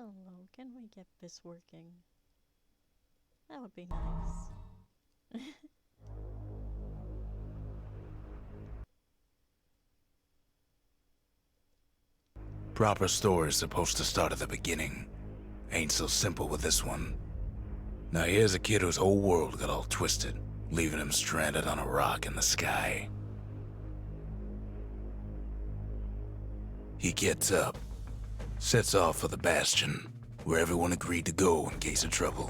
Hello, can we get this working? That would be nice. Proper story is supposed to start at the beginning. Ain't so simple with this one. Now here's a kid whose whole world got all twisted, leaving him stranded on a rock in the sky. He gets up, sets off for the Bastion, where everyone agreed to go in case of trouble.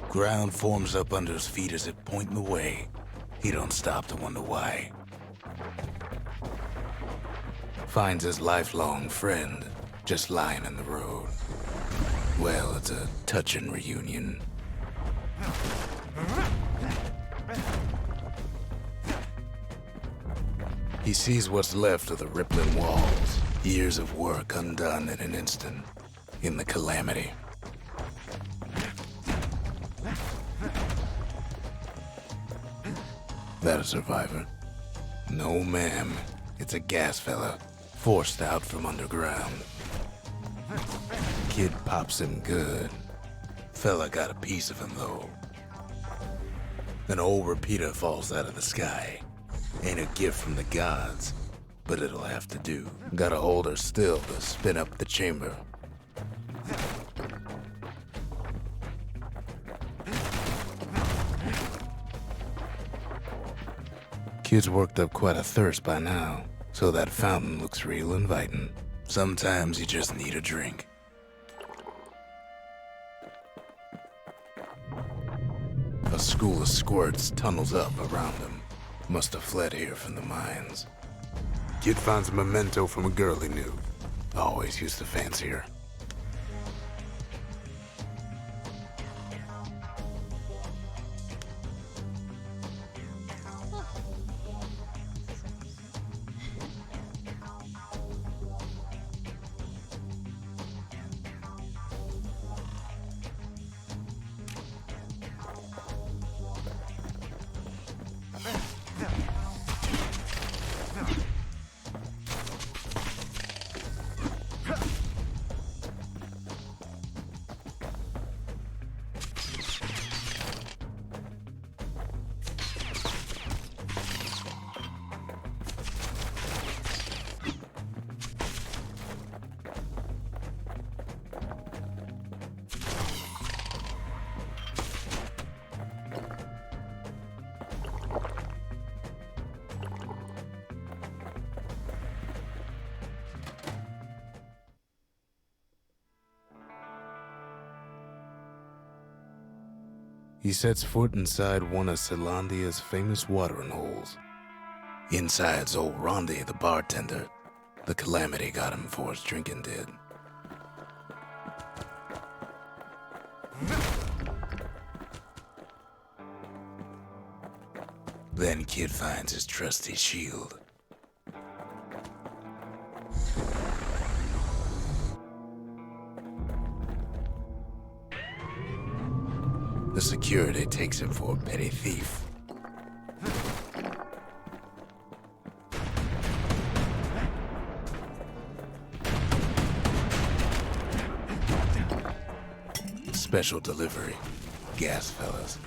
Ground forms up under his feet as it pointing the way. He don't stop to wonder why. Finds his lifelong friend just lying in the road. Well, it's a touching reunion. He sees what's left of the rippling walls, years of work undone in an instant, in the calamity. That a survivor? No, ma'am. It's a gas fella, forced out from underground. Kid pops him good. Fella got a piece of him, though. An old repeater falls out of the sky. Ain't a gift from the gods, but it'll have to do. Gotta hold her still to spin up the chamber. Kid's worked up quite a thirst by now, so that fountain looks real inviting. Sometimes you just need a drink. A school of squirts tunnels up around him. Must have fled here from the mines. Kid finds a memento from a girl he knew. Always used to fancy her. He sets foot inside one of Celandia's famous watering holes. Inside's old Rondi, the bartender. The calamity got him before his drinking did. Then Kid finds his trusty shield. The security takes him for a petty thief. Special delivery. Gas fellas.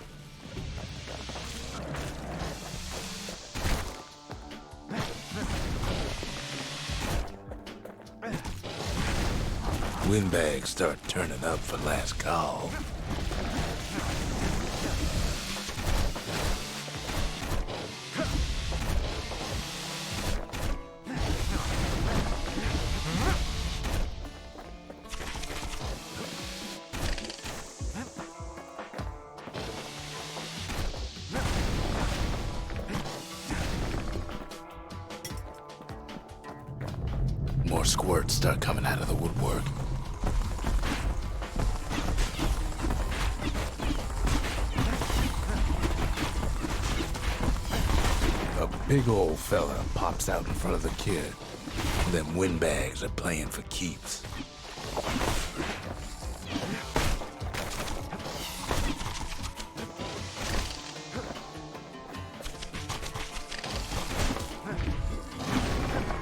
Windbags start turning up for last call. More squirts start coming out of the woodwork. A big old fella pops out in front of the kid. Them windbags are playing for keeps.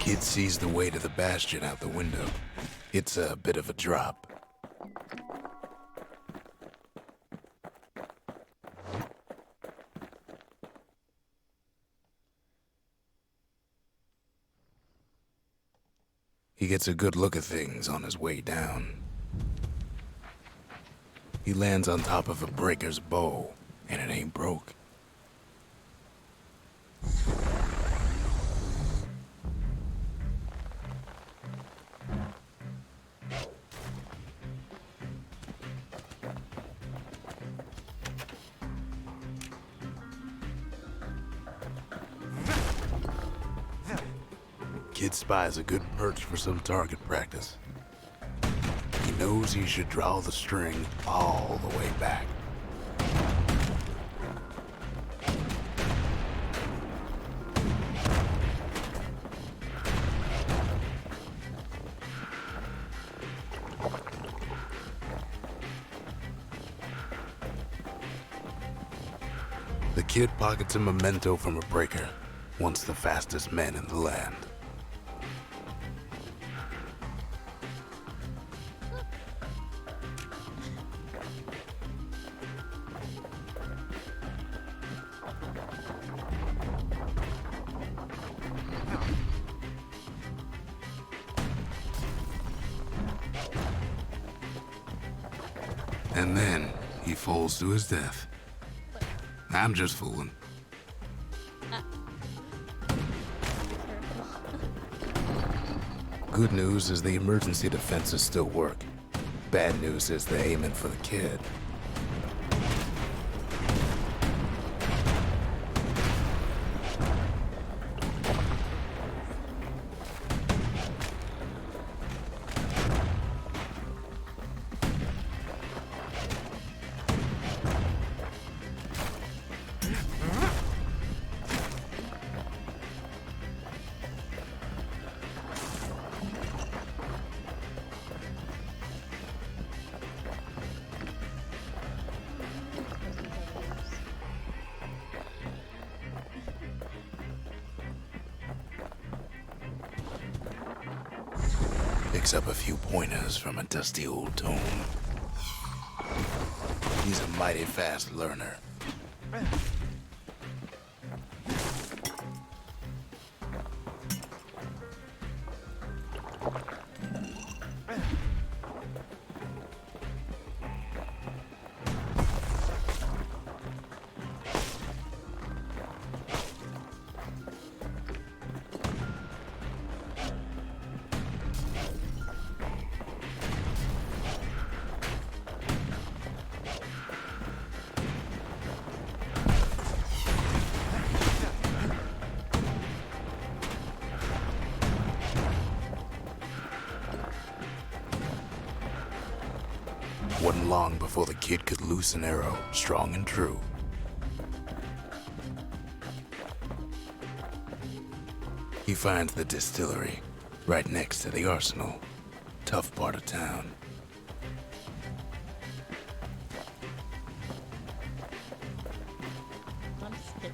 Kid sees the way to the bastion out the window. It's a bit of a drop. He gets a good look at things on his way down. He lands on top of a breaker's bow, and it ain't broke. Kid spies a good perch for some target practice. He knows he should draw the string all the way back. The kid pockets a memento from a breaker, once the fastest men in the land. And then he falls to his death. I'm just fooling. Good news is the emergency defenses still work. Bad news is they're aiming for the kid. Picks up a few pointers from a dusty old tome. He's a mighty fast learner. Wasn't long before the kid could loose an arrow, strong and true. He finds the distillery, right next to the arsenal. Tough part of town. I'm scared.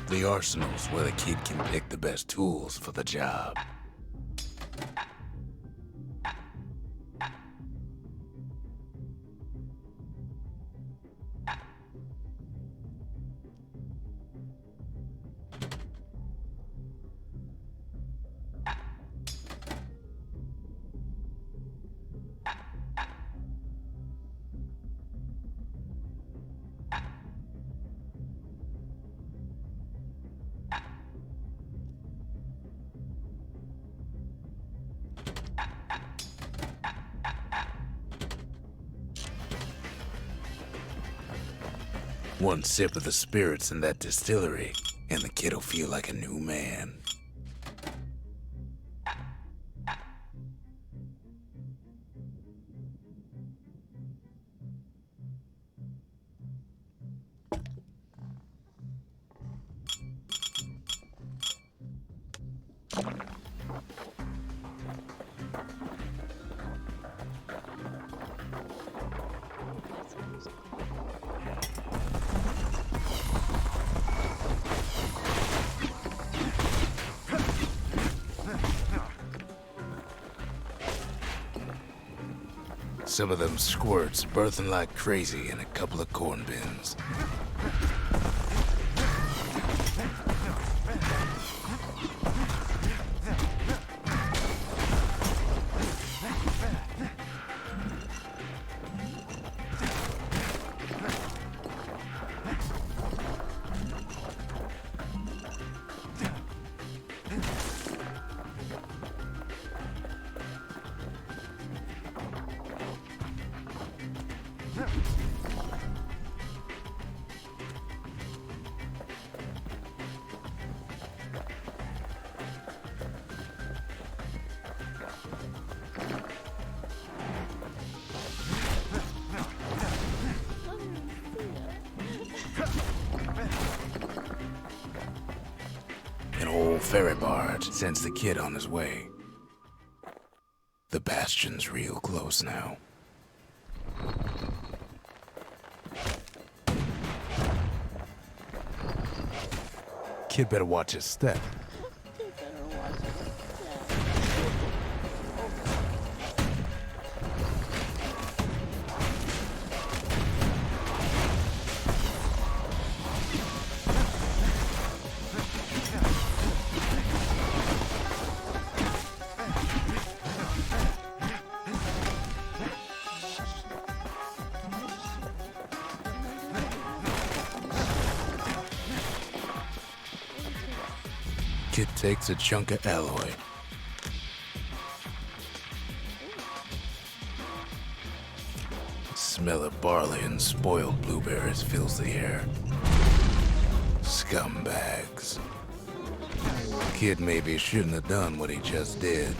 The arsenal's where the kid can pick the best tools for the job. One sip of the spirits in that distillery, and the kid'll feel like a new man. some of them squirts birthing like crazy in a couple of corn bins. An old ferry barge sends the kid on his way. The bastion's real close now. Kid better watch his step. You better watch it. Kid takes a chunk of alloy. Smell of barley and spoiled blueberries fills the air. Scumbags. Kid maybe shouldn't have done what he just did.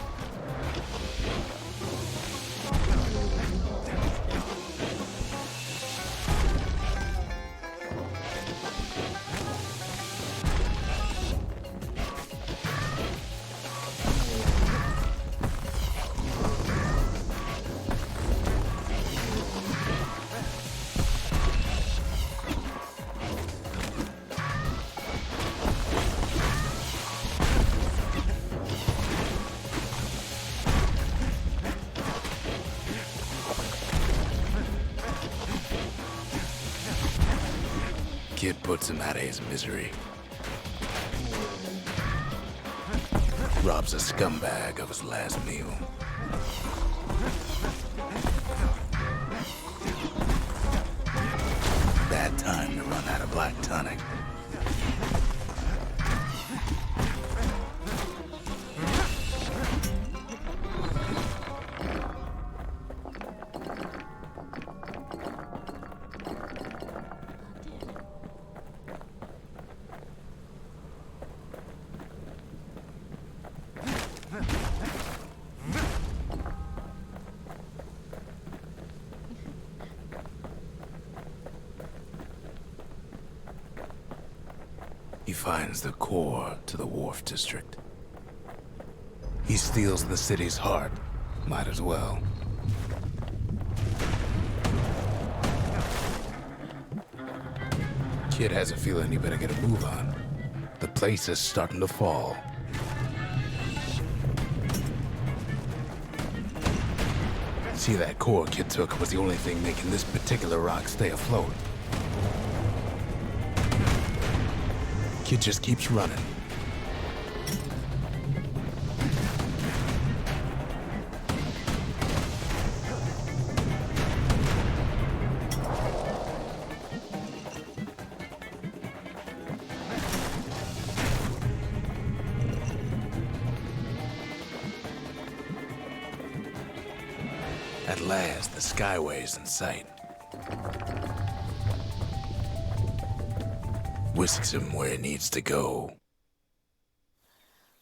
Kid puts him out of his misery. Robs a scumbag of his last meal. Bad time to run out of black tonic. He finds the core to the Wharf District. He steals the city's heart. Might as well. Kid has a feeling he better get a move on. The place is starting to fall. See, that core Kid took was the only thing making this particular rock stay afloat. Kid just keeps running. At last, the Skyway's in sight. Whisks him where he needs to go.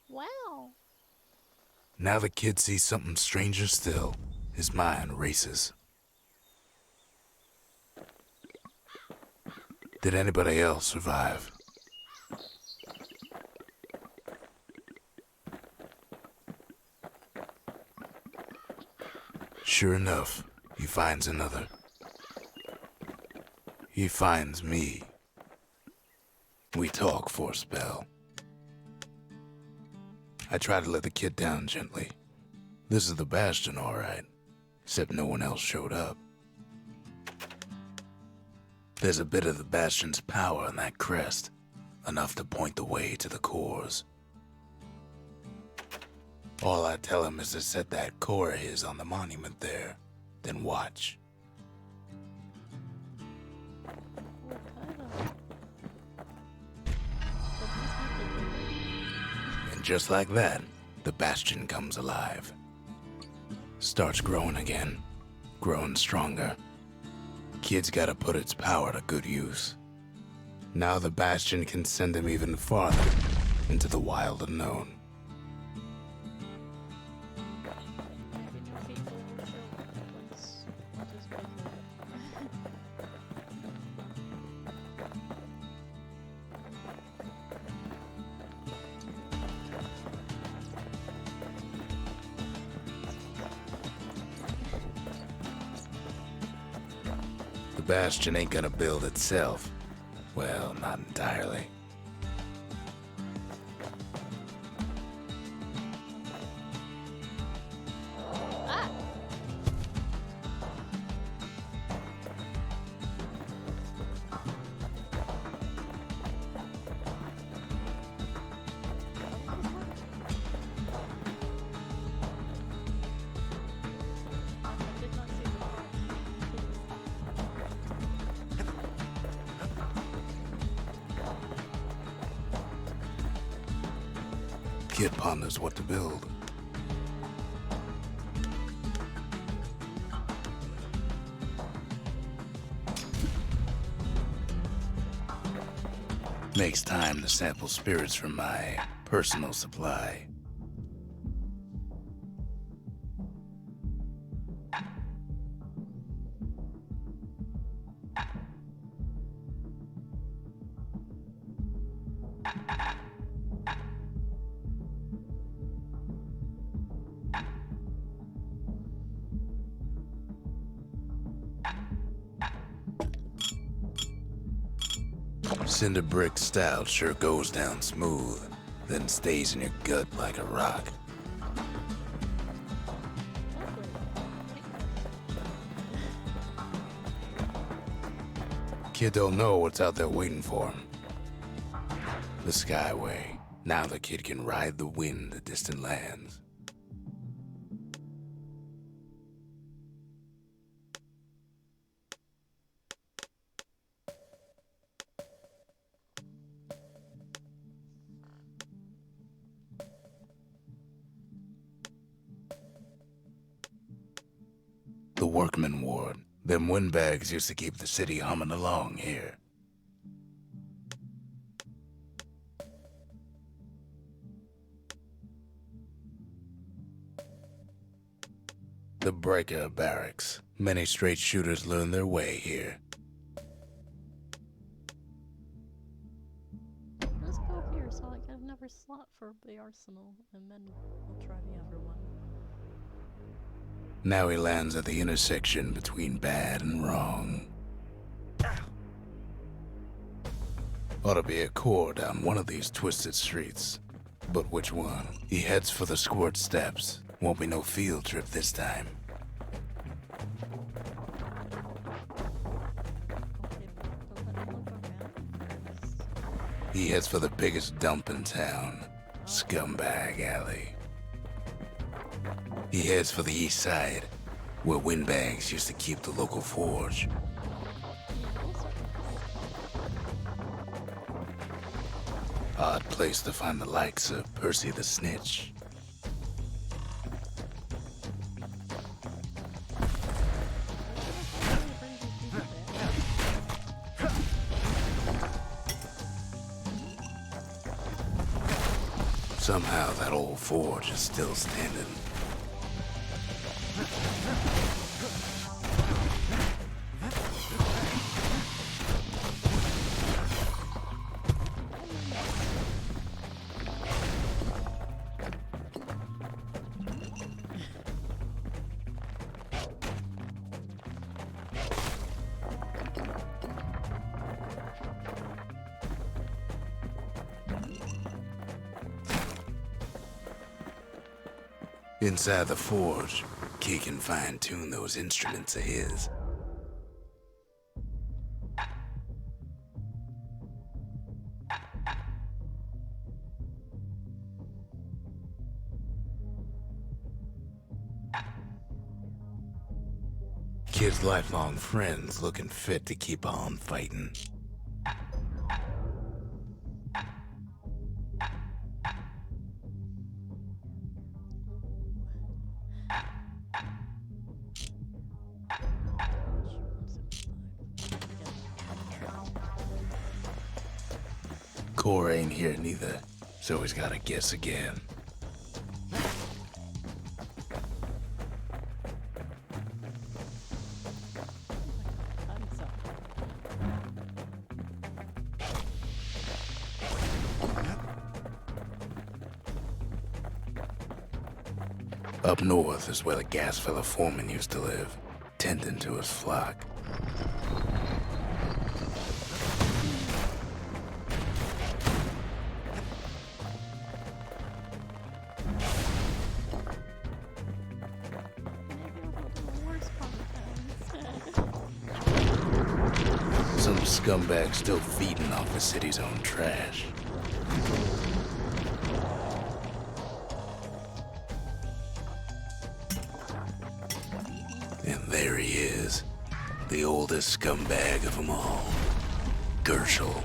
Wow. Now the kid sees something stranger still. His mind races. Did anybody else survive? Sure enough, he finds another. He finds me. We talk for a spell. I try to let the kid down gently. This is the Bastion, all right. except no one else showed up. There's a bit of the Bastion's power in that crest, enough to point the way to the cores. All I tell him is to set that core of his on the monument there, then watch. What kind of? But he's not the And just like that, the Bastion comes alive. Starts growing again, growing stronger. Kid's gotta put its power to good use. Now the Bastion can send him even farther into the wild unknown. maybe new people will show up once is bigger. The Bastion ain't gonna build itself. Well, not entirely. Ah! I did not see the part. Kid ponders what to build. Makes time to sample spirits from my personal supply. Cinder brick style sure goes down smooth, then stays in your gut like a rock. Kid don't know what's out there waiting for him. The Skyway. Now the kid can ride the wind to distant lands. The Workman Ward. Them windbags used to keep the city humming along here. The Breaker Barracks. Many straight shooters learn their way here. Let's go here so I get another slot for the arsenal, and then we'll try the other one. Now he lands at the intersection between bad and wrong. Ought to be a core down one of these twisted streets. But which one? He heads for the Squirt Steps. Won't be no field trip this time. Okay, but let me look around first. He heads for the biggest dump in town, Scumbag Alley. He heads for the east side, where windbags used to keep the local forge. Odd place to find the likes of Percy the Snitch. Somehow that old forge is still standing. Inside the forge, kid can fine-tune those instruments of his. Kid's lifelong friends looking fit to keep on fighting. Core ain't here neither, so he's gotta guess again. Up north is where the gas fella foreman used to live, tending to his flock. Some scumbag still feeding off the city's own trash. And there he is, the oldest scumbag of them all, Gershel.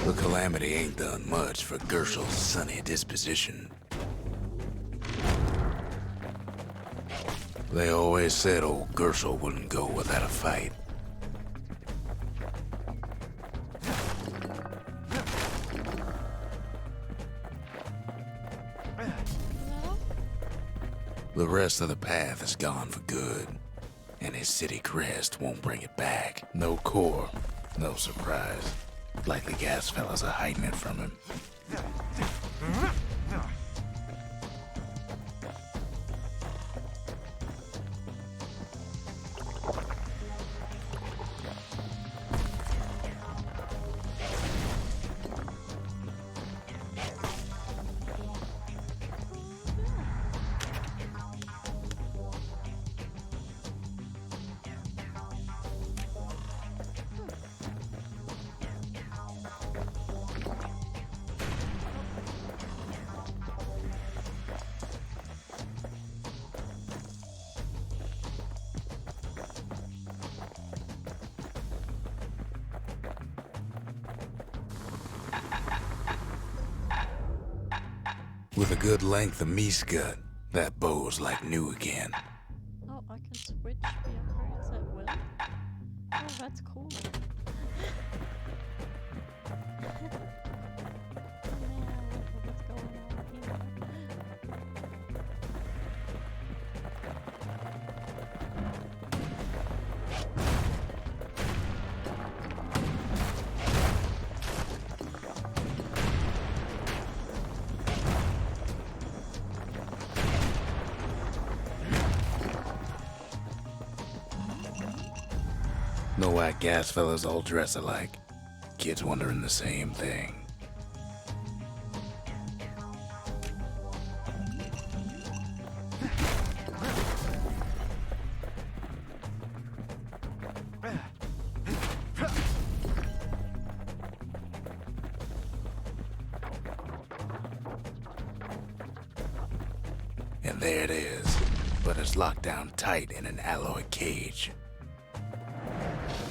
The calamity ain't done much for Gershel's sunny disposition. They always said old Gershel wouldn't go without a fight. The rest of the path is gone for good, and his city crest won't bring it back. No core, no surprise. Likely gas fellas are hiding it from him. With a good length of meat-gut, that bow's like new again. Oh, I can switch the upgrades at will? Oh, that's cool. What's going on here? No white gas fellas all dress alike. Kids wondering the same thing. And there it is, but it's locked down tight in an alloy cage.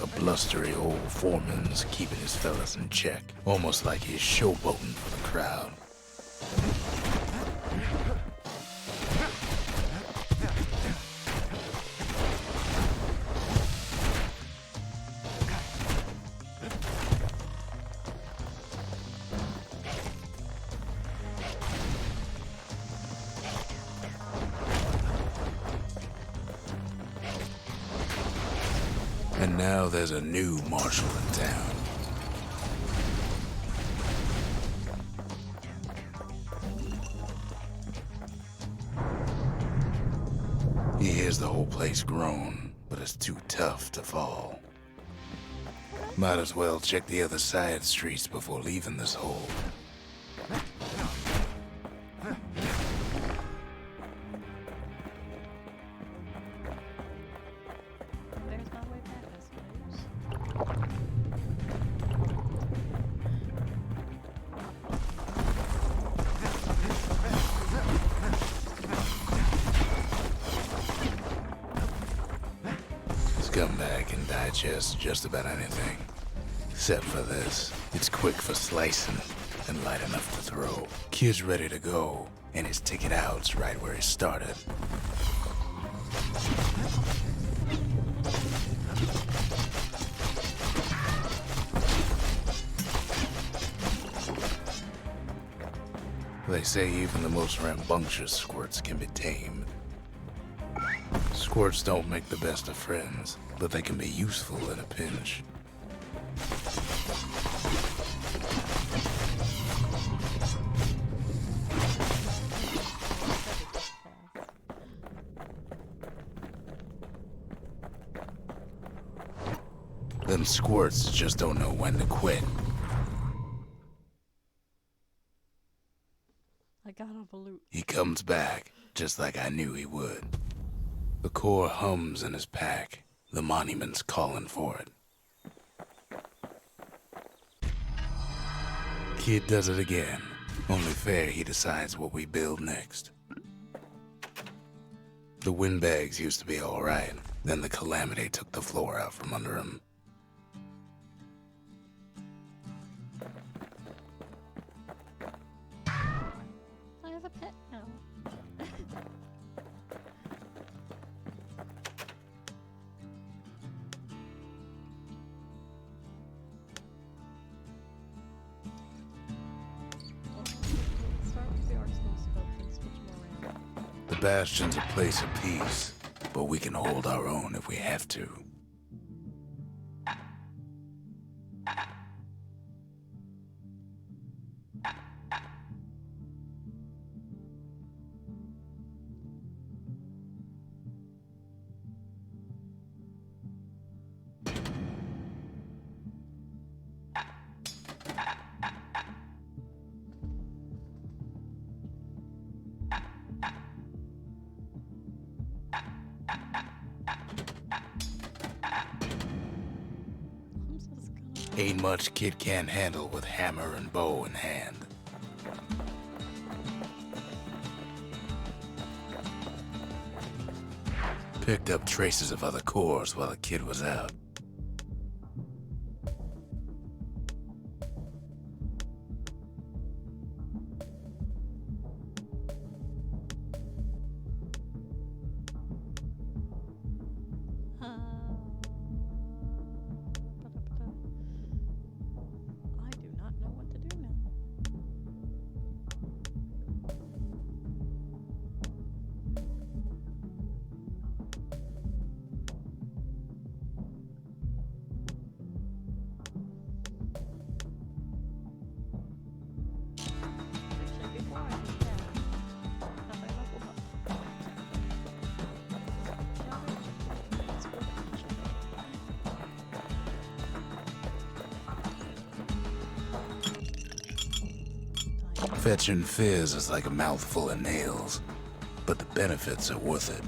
A blustery old foreman's keeping his fellas in check, almost like he's showboating for the crowd. And now there's a new marshal in town. He hears the whole place groan, but it's too tough to fall. Might as well check the other side streets before leaving this hole. digest just about anything. Except for this. It's quick for slicing and light enough to throw. Kid's ready to go, and his ticket out's right where he started. They say even the most rambunctious squirts can be tamed. Squirts don't make the best of friends, but they can be useful in a pinch. Them squirts just don't know when to quit. I got off a loot. He comes back, just like I knew he would. The core hums in his pack. The monument's calling for it. Kid does it again. Only fair he decides what we build next. The windbags used to be alright. Then the calamity took the floor out from under him. I have a pet now. Start with the arsenal scope and switch them around. The Bastion's a place of peace, but we can hold our own if we have to. I'm just gonna. Ain't much kid can't handle with hammer and bow in hand. Picked up traces of other cores while the kid was out. I do not know what to do now. Actually, before I do that, have I leveled up? Yeah, it's worth it. Fetching fizz is like a mouthful of nails, but the benefits are worth it.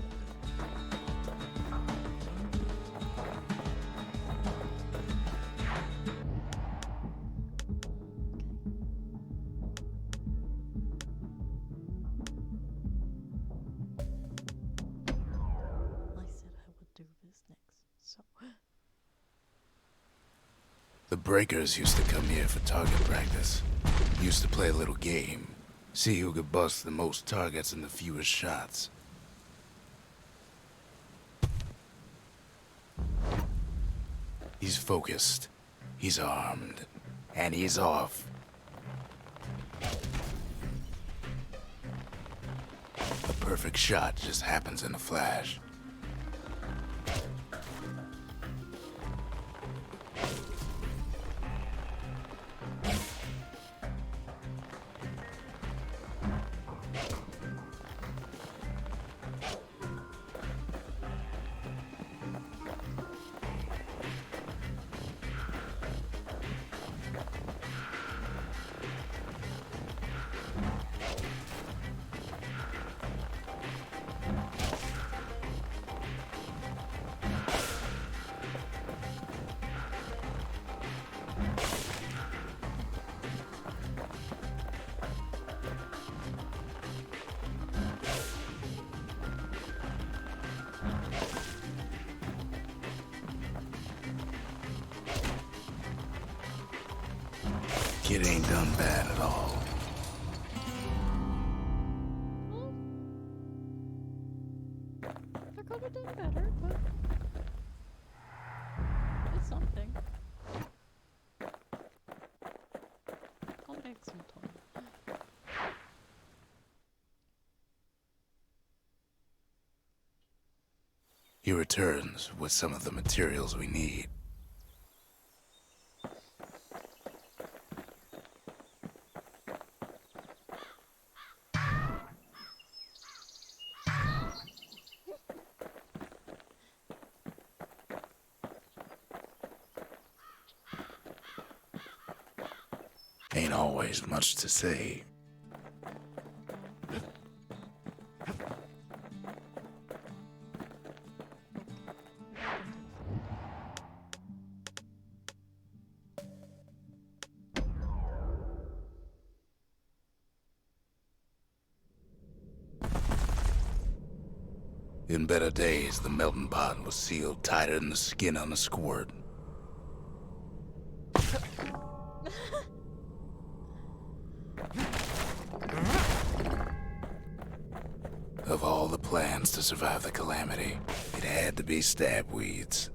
I said I would do this next, so The breakers used to come here for target practice. Used to play a little game. See who could bust the most targets and the fewest shots. He's focused. He's armed. And he's off. A perfect shot just happens in a flash. kid ain't done bad at all. I could have done better, but it's something. I'll make some time. He returns with some of the materials we need. Ain't always much to say. In better days, the melting pot was sealed tighter than the skin on a squirt. Of all the plans to survive the calamity, it had to be stabweeds.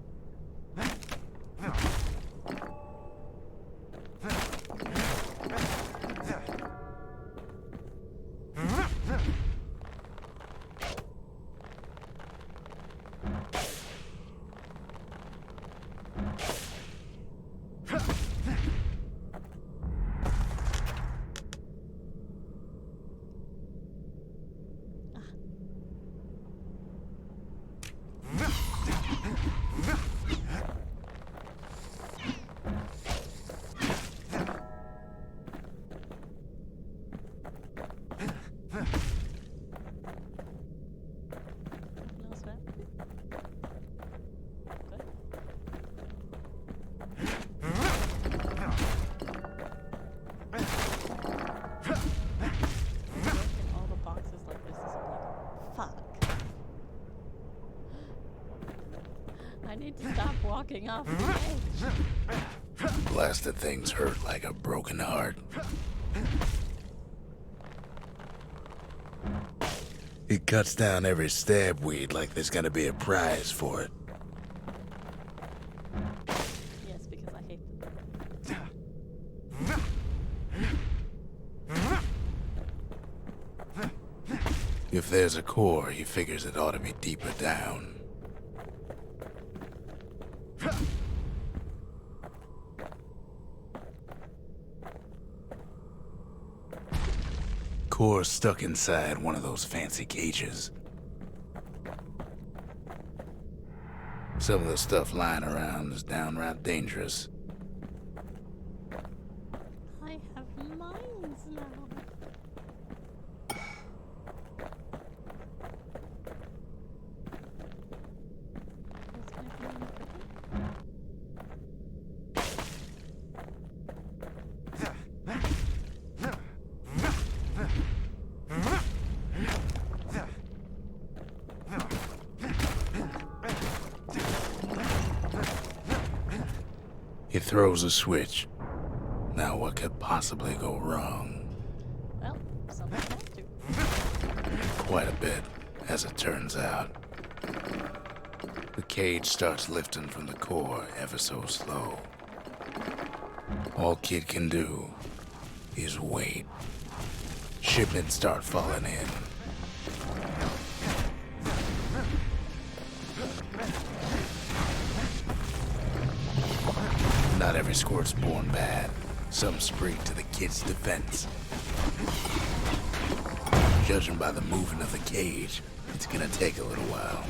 I need to stop walking off the edge. Blasted things hurt like a broken heart. It cuts down every stabweed like there's gonna be a prize for it. Yes, because I hate them. If there's a core, he figures it ought to be deeper down. Core stuck inside one of those fancy cages. Some of the stuff lying around is downright dangerous. I have mines now. What's my plan for them? He throws a switch. Now what could possibly go wrong? Well, something has to. Quite a bit, as it turns out. The cage starts lifting from the core ever so slow. All Kid can do is wait. Shipments start falling in. Not every squirt's born bad. Some spring to the kid's defense. Judging by the movement of the cage, it's gonna take a little while.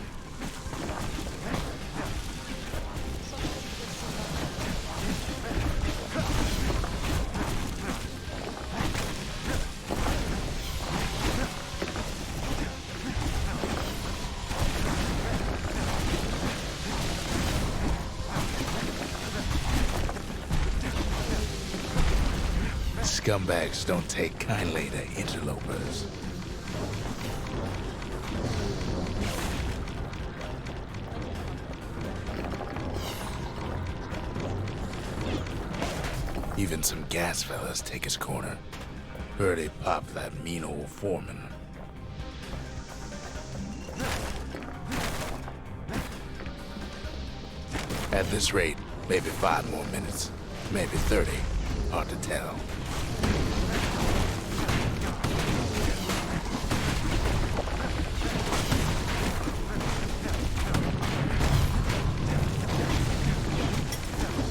Scumbags don't take kindly to interlopers. Even some gas fellas take his corner. Heard he popped that mean old foreman. At this rate, maybe 5 more minutes, maybe 30. Hard to tell.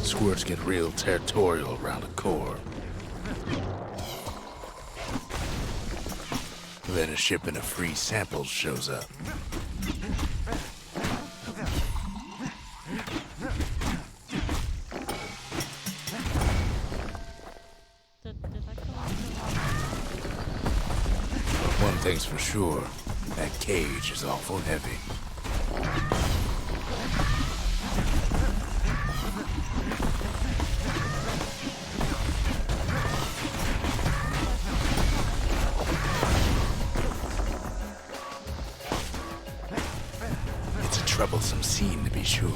Squirts get real territorial around a core. Then a shipment of free samples shows up. Did that come out? One thing's for sure, that cage is awful heavy. It's a troublesome scene to be sure.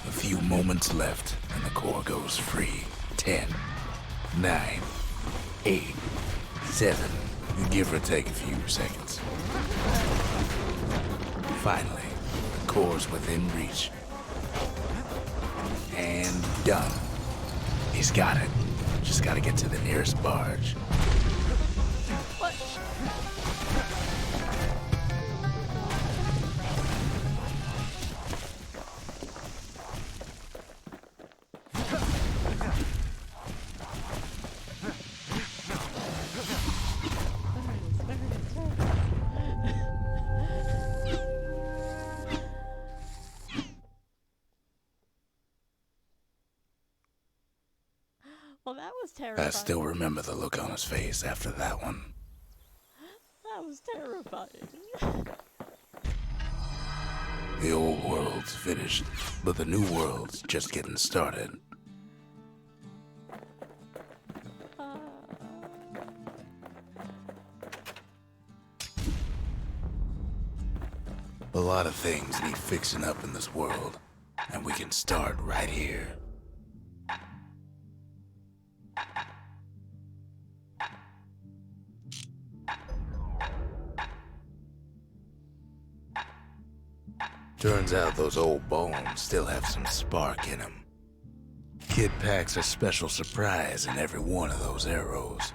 A few moments left and the core goes free. 10, 9, 8, 7, give or take a few seconds. Finally, the core's within reach. And done. He's got it. Just gotta get to the nearest barge. What? Well, that was terrifying. I still remember the look on his face after that one. That was terrifying. The old world's finished, but the new world's just getting started. A lot of things need fixing up in this world, and we can start right here. Turns out those old bones still have some spark in them. Kid packs a special surprise in every one of those arrows.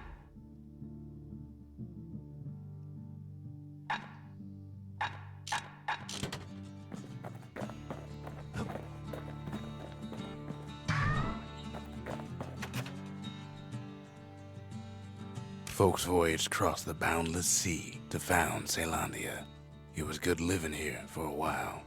Folks voyaged across the boundless sea to found Caelondia. It was good living here for a while.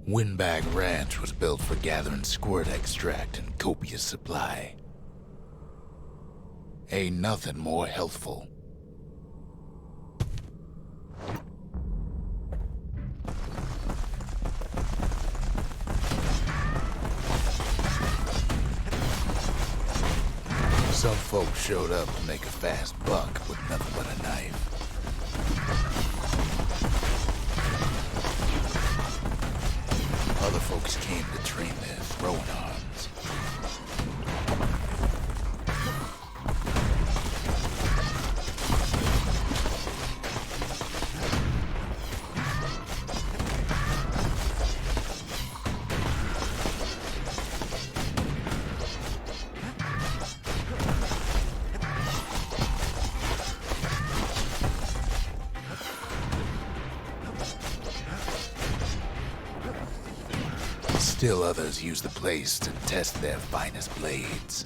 Windbag Ranch was built for gathering squirt extract in copious supply. Ain't nothing more healthful. Some folks showed up to make a fast buck with nothing but a knife. Other folks came to train their throwing arms. Still others use the place to test their finest blades.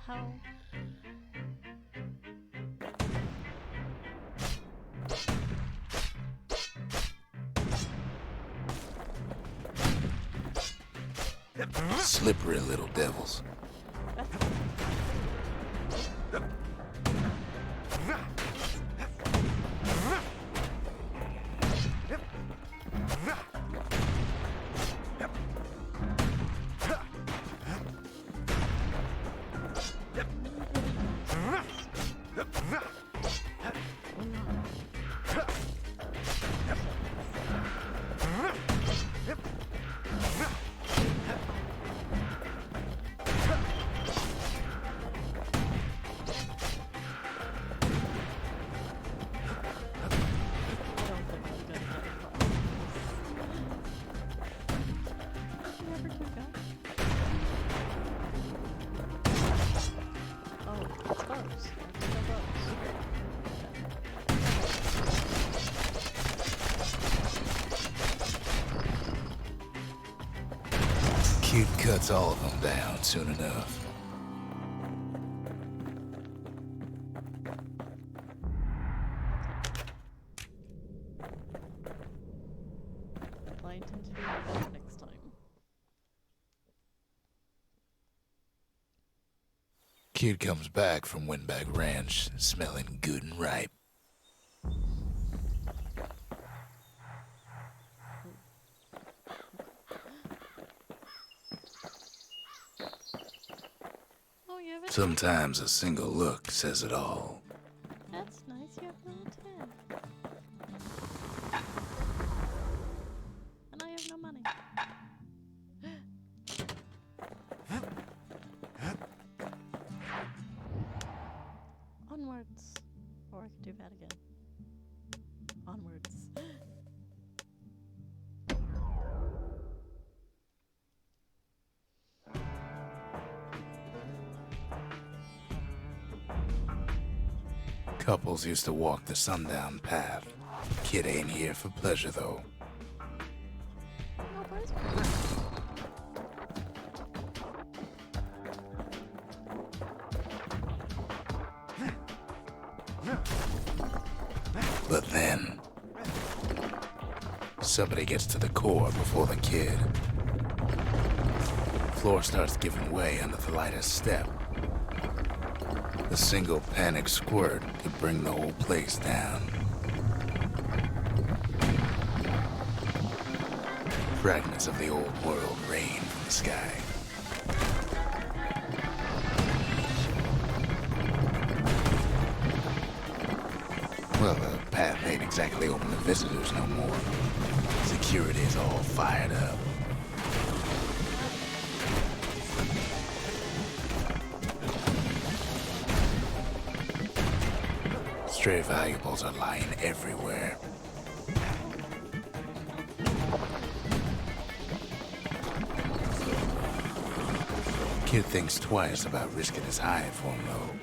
How? Slippery little devils. Kid cuts all of them down soon enough. I intend to do better next time. Kid comes back from Windbag Ranch smelling good and ripe. Oh, you have a Sometimes a single look says it all. That's nice. You have a little tab. And I have no money. Onwards. Or I could do that again. Onwards. Couples used to walk the sundown path. Kid ain't here for pleasure, though. No, but it's cool. But then, somebody gets to the core before the kid. Floor starts giving way under the lightest step. A single panic squirt could bring the whole place down. Fragments of the old world rain from the sky. Well, the path ain't exactly open to visitors no more. Security's all fired up. Stray valuables are lying everywhere. Kid thinks twice about risking his hide for him, though.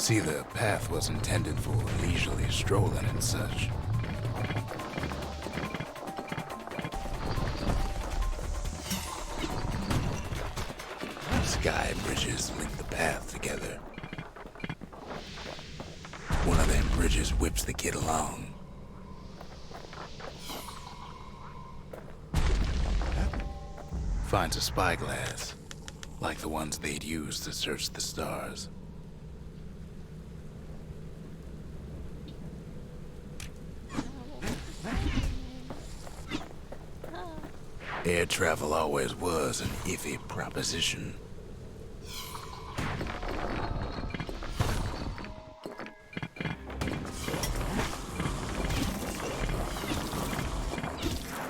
See, the path was intended for leisurely strolling and such. Sky bridges link the path together. One of them bridges whips the kid along. Finds a spyglass, like the ones they'd use to search the stars. Air travel always was an iffy proposition.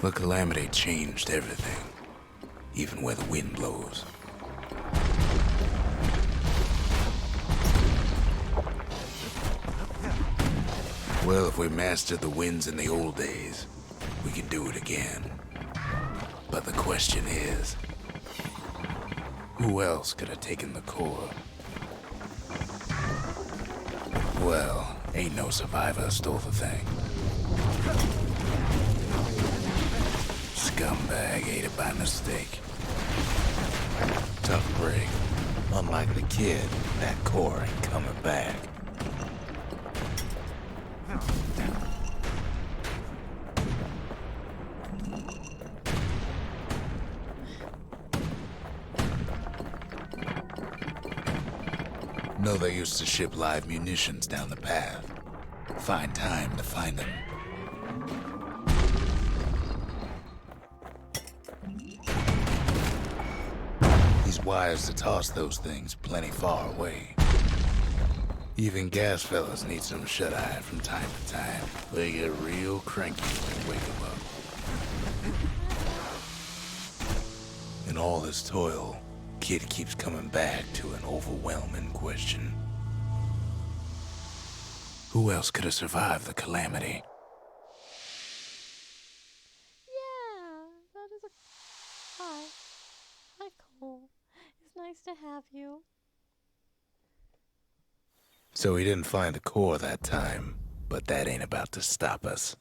The calamity changed everything, even where the wind blows. Well, if we mastered the winds in the old days, we can do it again. But the question is, who else could have taken the core? Well, ain't no survivor stole the thing. Scumbag ate it by mistake. Tough break. Unlike the kid, that core ain't coming back. No, they used to ship live munitions down the path. Find time to find them. He's wise to toss those things plenty far away. Even gas fellas need some shut-eye from time to time. They get real cranky when you wake them up. In all this toil, Kid keeps coming back to an overwhelming question. Who else could have survived the calamity? Yeah, that is a... Hi. Hi, Cole. It's nice to have you. So he didn't find the core that time, but that ain't about to stop us.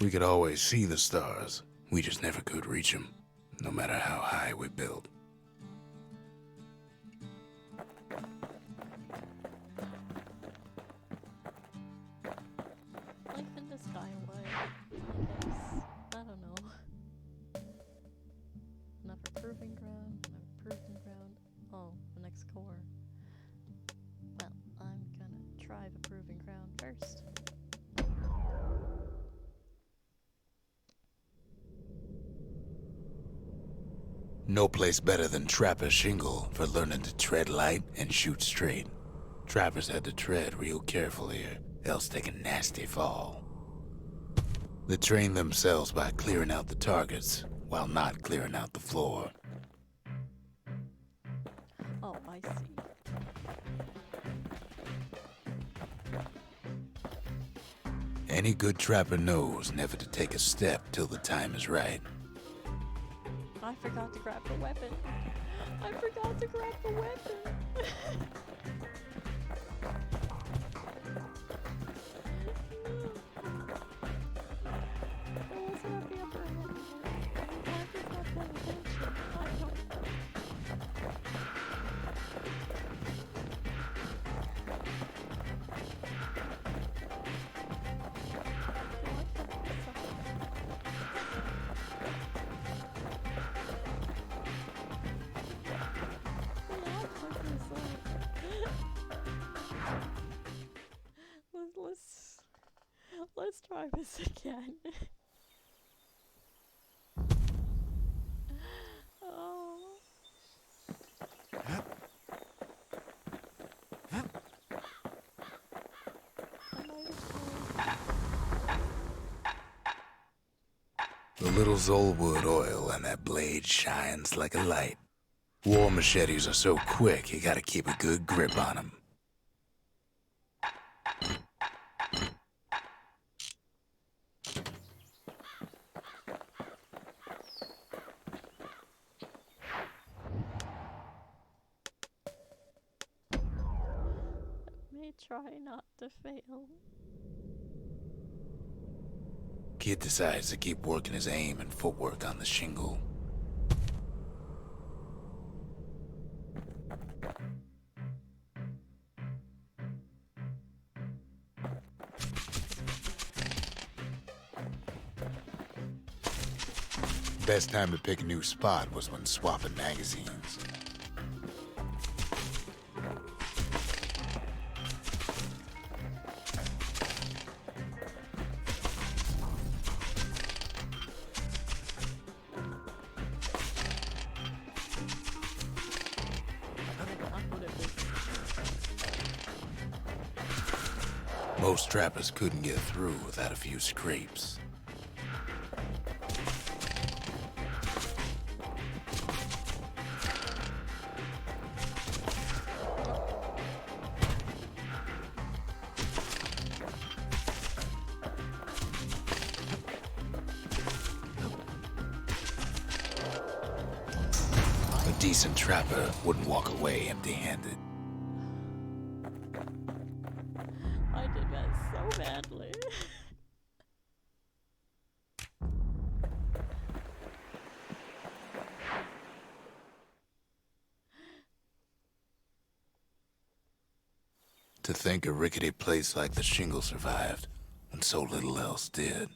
We could always see the stars. We just never could reach them, no matter how high we built. Life in the Skyway, I guess. I don't know. Another proving ground, another proving ground. Oh, the next core. Well, I'm gonna try the proving ground first. No place better than Trapper Shingle for learning to tread light and shoot straight. Trappers had to tread real careful here, else take a nasty fall. They train themselves by clearing out the targets, while not clearing out the floor. Oh, I see. Any good trapper knows never to take a step till the time is right. I forgot to grab the weapon. I forgot to grab the weapon. I wasn't at the upper end. I did not pay attention. I don't. Let's try this again. Oh. The little Zolwood oil and that blade shines like a light. War machetes are so quick, you gotta keep a good grip on them. try not to fail. Kid decides to keep working his aim and footwork on the shingle. Best time to pick a new spot was when swapping magazines. Most trappers couldn't get through without a few scrapes. A decent trapper wouldn't walk away empty-handed. I did that so badly. To think a rickety place like the shingle survived when so little else did.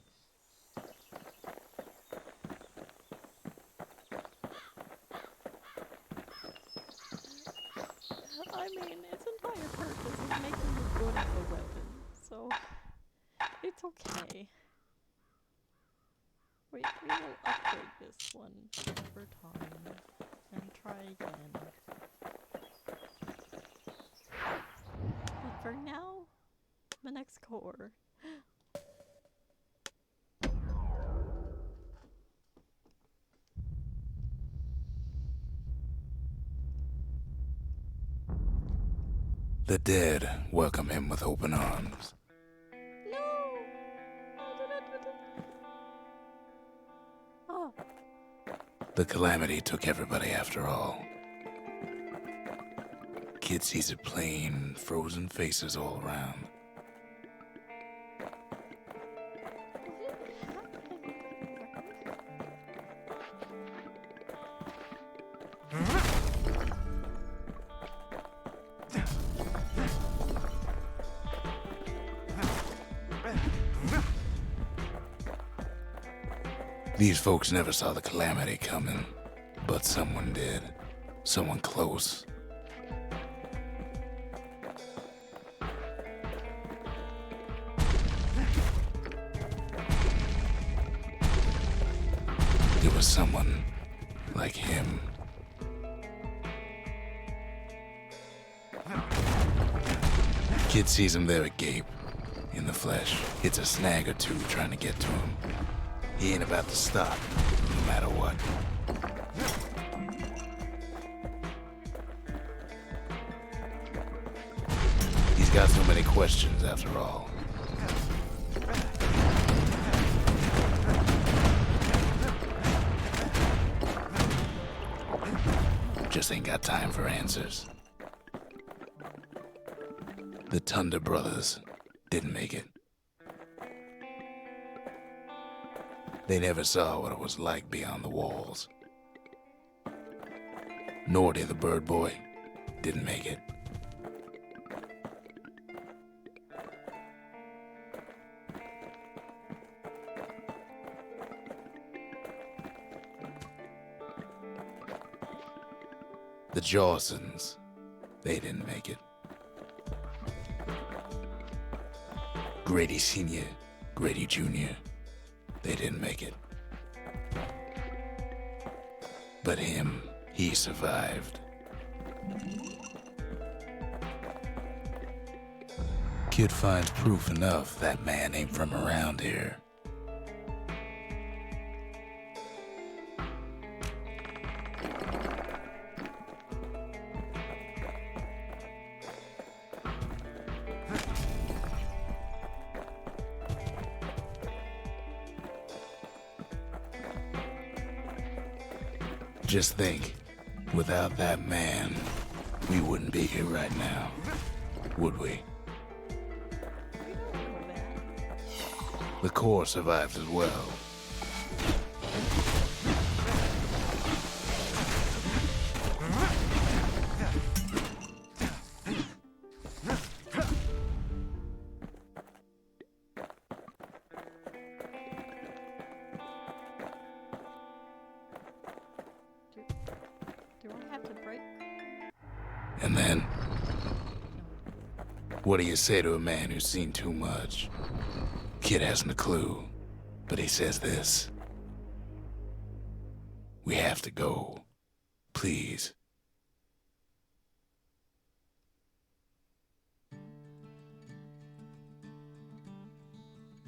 I mean, its entire purpose is making you good at the weapon, so it's okay. We will upgrade this one over time and try again. But for now, the next core. The dead welcome him with open arms. No! Oh, The calamity took everybody after all. Kid sees it plain, frozen faces all around. These folks never saw the calamity coming, but someone did. Someone close. It was someone like him. Kid sees him there agape, in the flesh. Hits a snag or two trying to get to him. He ain't about to stop, no matter what. He's got so many questions after all. Just ain't got time for answers. The Thunder brothers didn't make it. They never saw what it was like beyond the walls. Nordy the bird boy didn't make it. The Jawsons, they didn't make it. Grady Sr., Grady Jr., they didn't make it. But him, he survived. Kid finds proof enough that man ain't from around here. Just think, without that man, we wouldn't be here right now, would we? The core survives as well. Do I have to break? And then, what do you say to a man who's seen too much? Kid hasn't a clue, but he says this. We have to go. Please.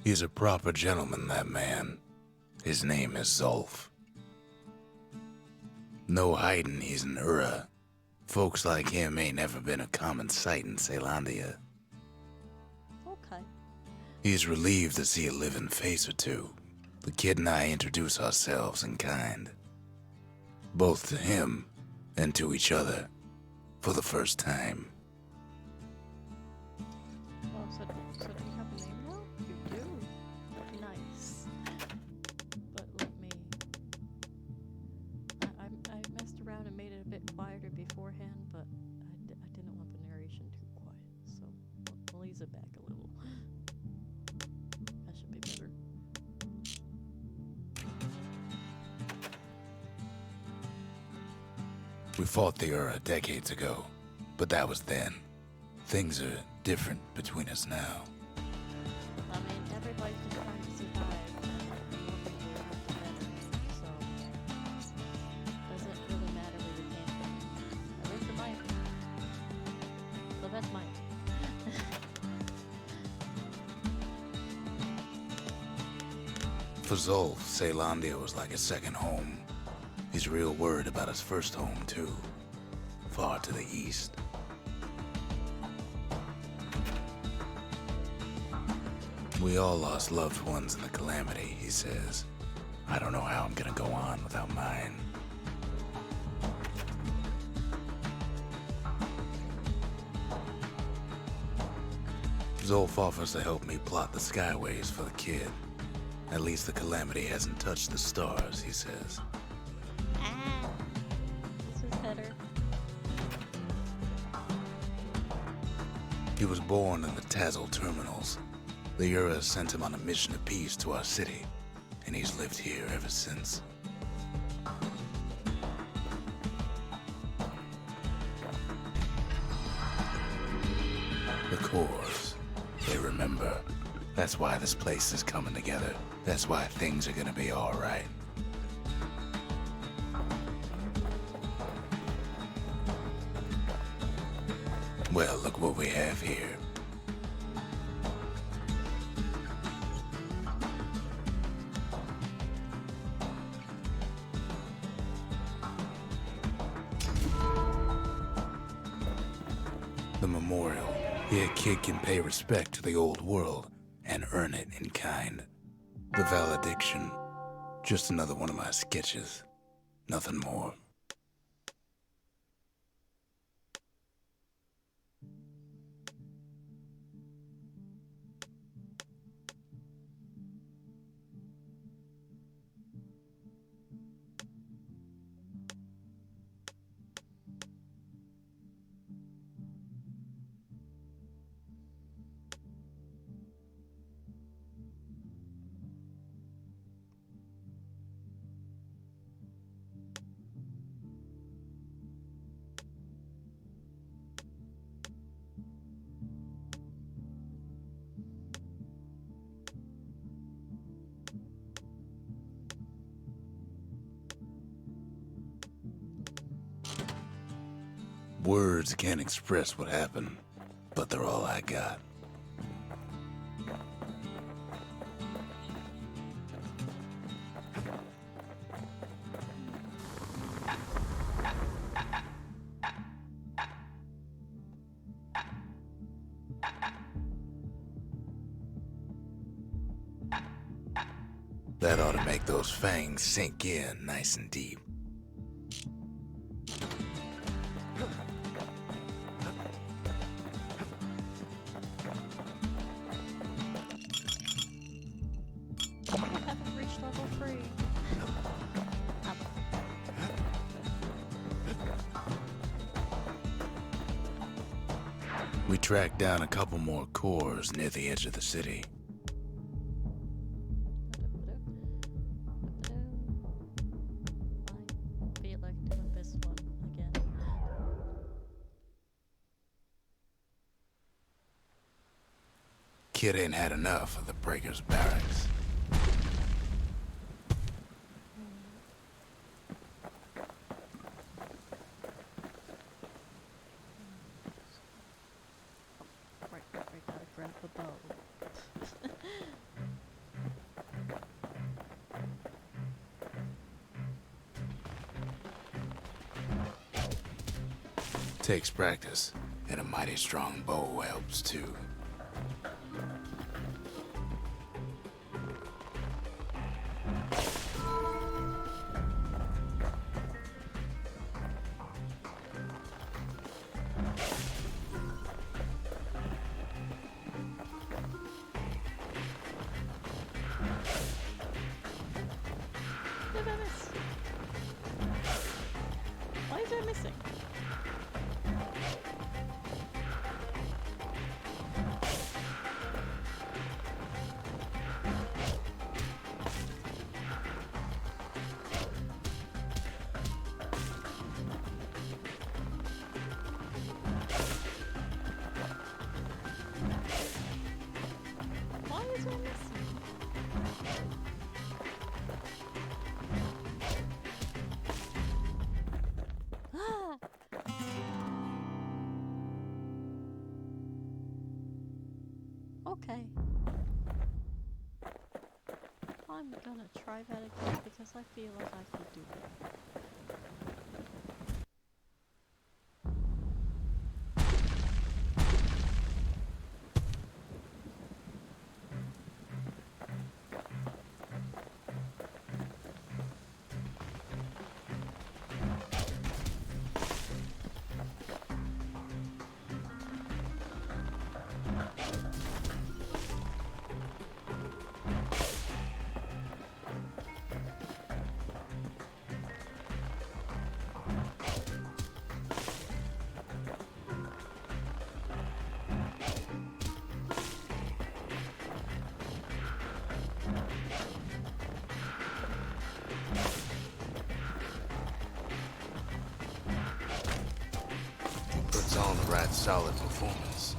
He's a proper gentleman, that man. His name is Zulf. No hiding he's an Ura. Folks like him ain't never been a common sight in Caelondia. Okay. He's relieved to see a living face or two. The kid and I introduce ourselves in kind. Both to him and to each other. For the first time. Oh, so do you have a name now? You do? Nice. But let me... I messed around and made it a bit quieter beforehand, but I didn't want the narration too quiet, so we'll ease it back a little. That should be better. We fought the Ura decades ago, but that was then. Things are different between us now. I mean, everybody's just trying to survive, and the more people we have, the better. So, doesn't really matter where you came from. At least it might. So that's mine. For Zulf, Caelondia was like a second home. He's real worried about his first home, too. Far to the east. We all lost loved ones in the calamity, he says. I don't know how I'm gonna go on without mine. Zulf offers to help me plot the skyways for the kid. At least the calamity hasn't touched the stars, he says. Ah! This is better. He was born in the Tazil terminals. The Ura sent him on a mission of peace to our city, and he's lived here ever since. The cores, they remember. That's why this place is coming together. That's why things are gonna be all right. Well, look what we have here. The memorial. Here, a kid can pay respect to the old world and earn it in kind. The valediction. Just another one of my sketches. Nothing more. Words can't express what happened, but they're all I got. That ought to make those fangs sink in nice and deep. tracked down a couple more cores near the edge of the city. I feel like doing this one again. Kid ain't had enough of the Breakers' barracks. Right, gotta grab the bow. Takes practice, and a mighty strong bow helps too. Did I miss? Why is I missing? Why is I missing? Ah! Okay. I'm gonna try that again because I feel like I could do it. He puts on a right solid performance.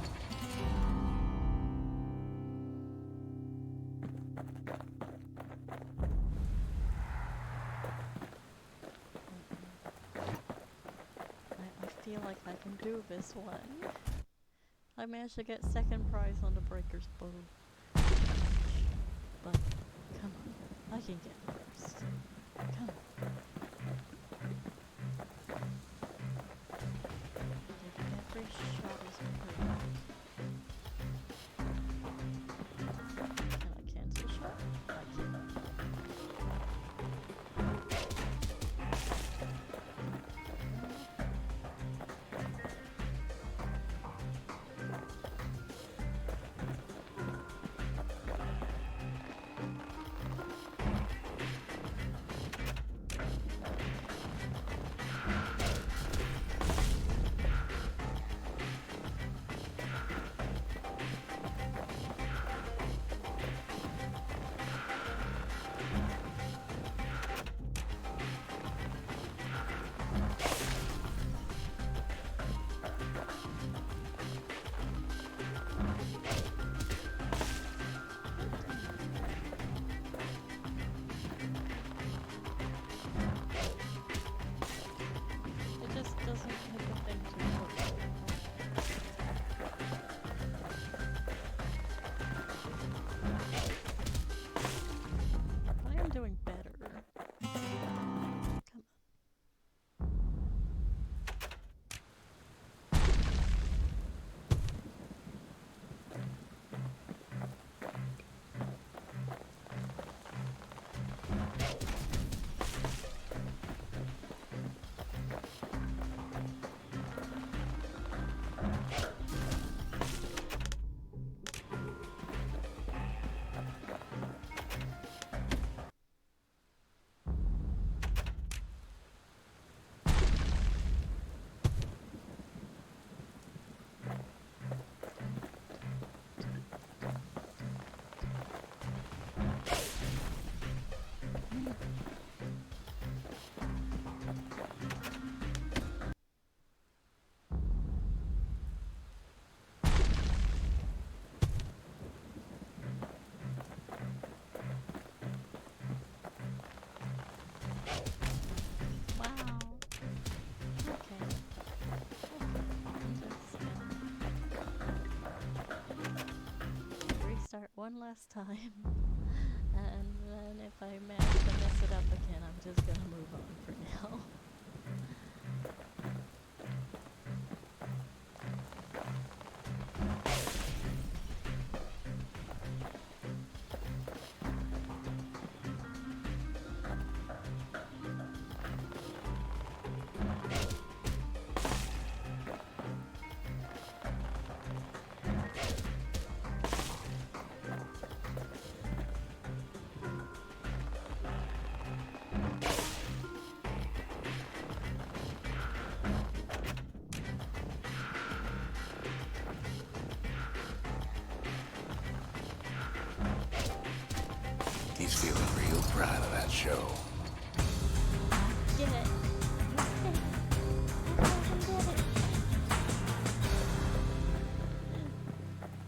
I feel like I can do this one. I managed to get second prize on the Breaker's Bow challenge. But, come on, I can get first. Come on. Every shot is perfect. Can I cancel shot? I can. one last time. And then if I manage to mess it up again, I'm just gonna move on for now. He's feeling real proud of that show. Did it. I fucking did it.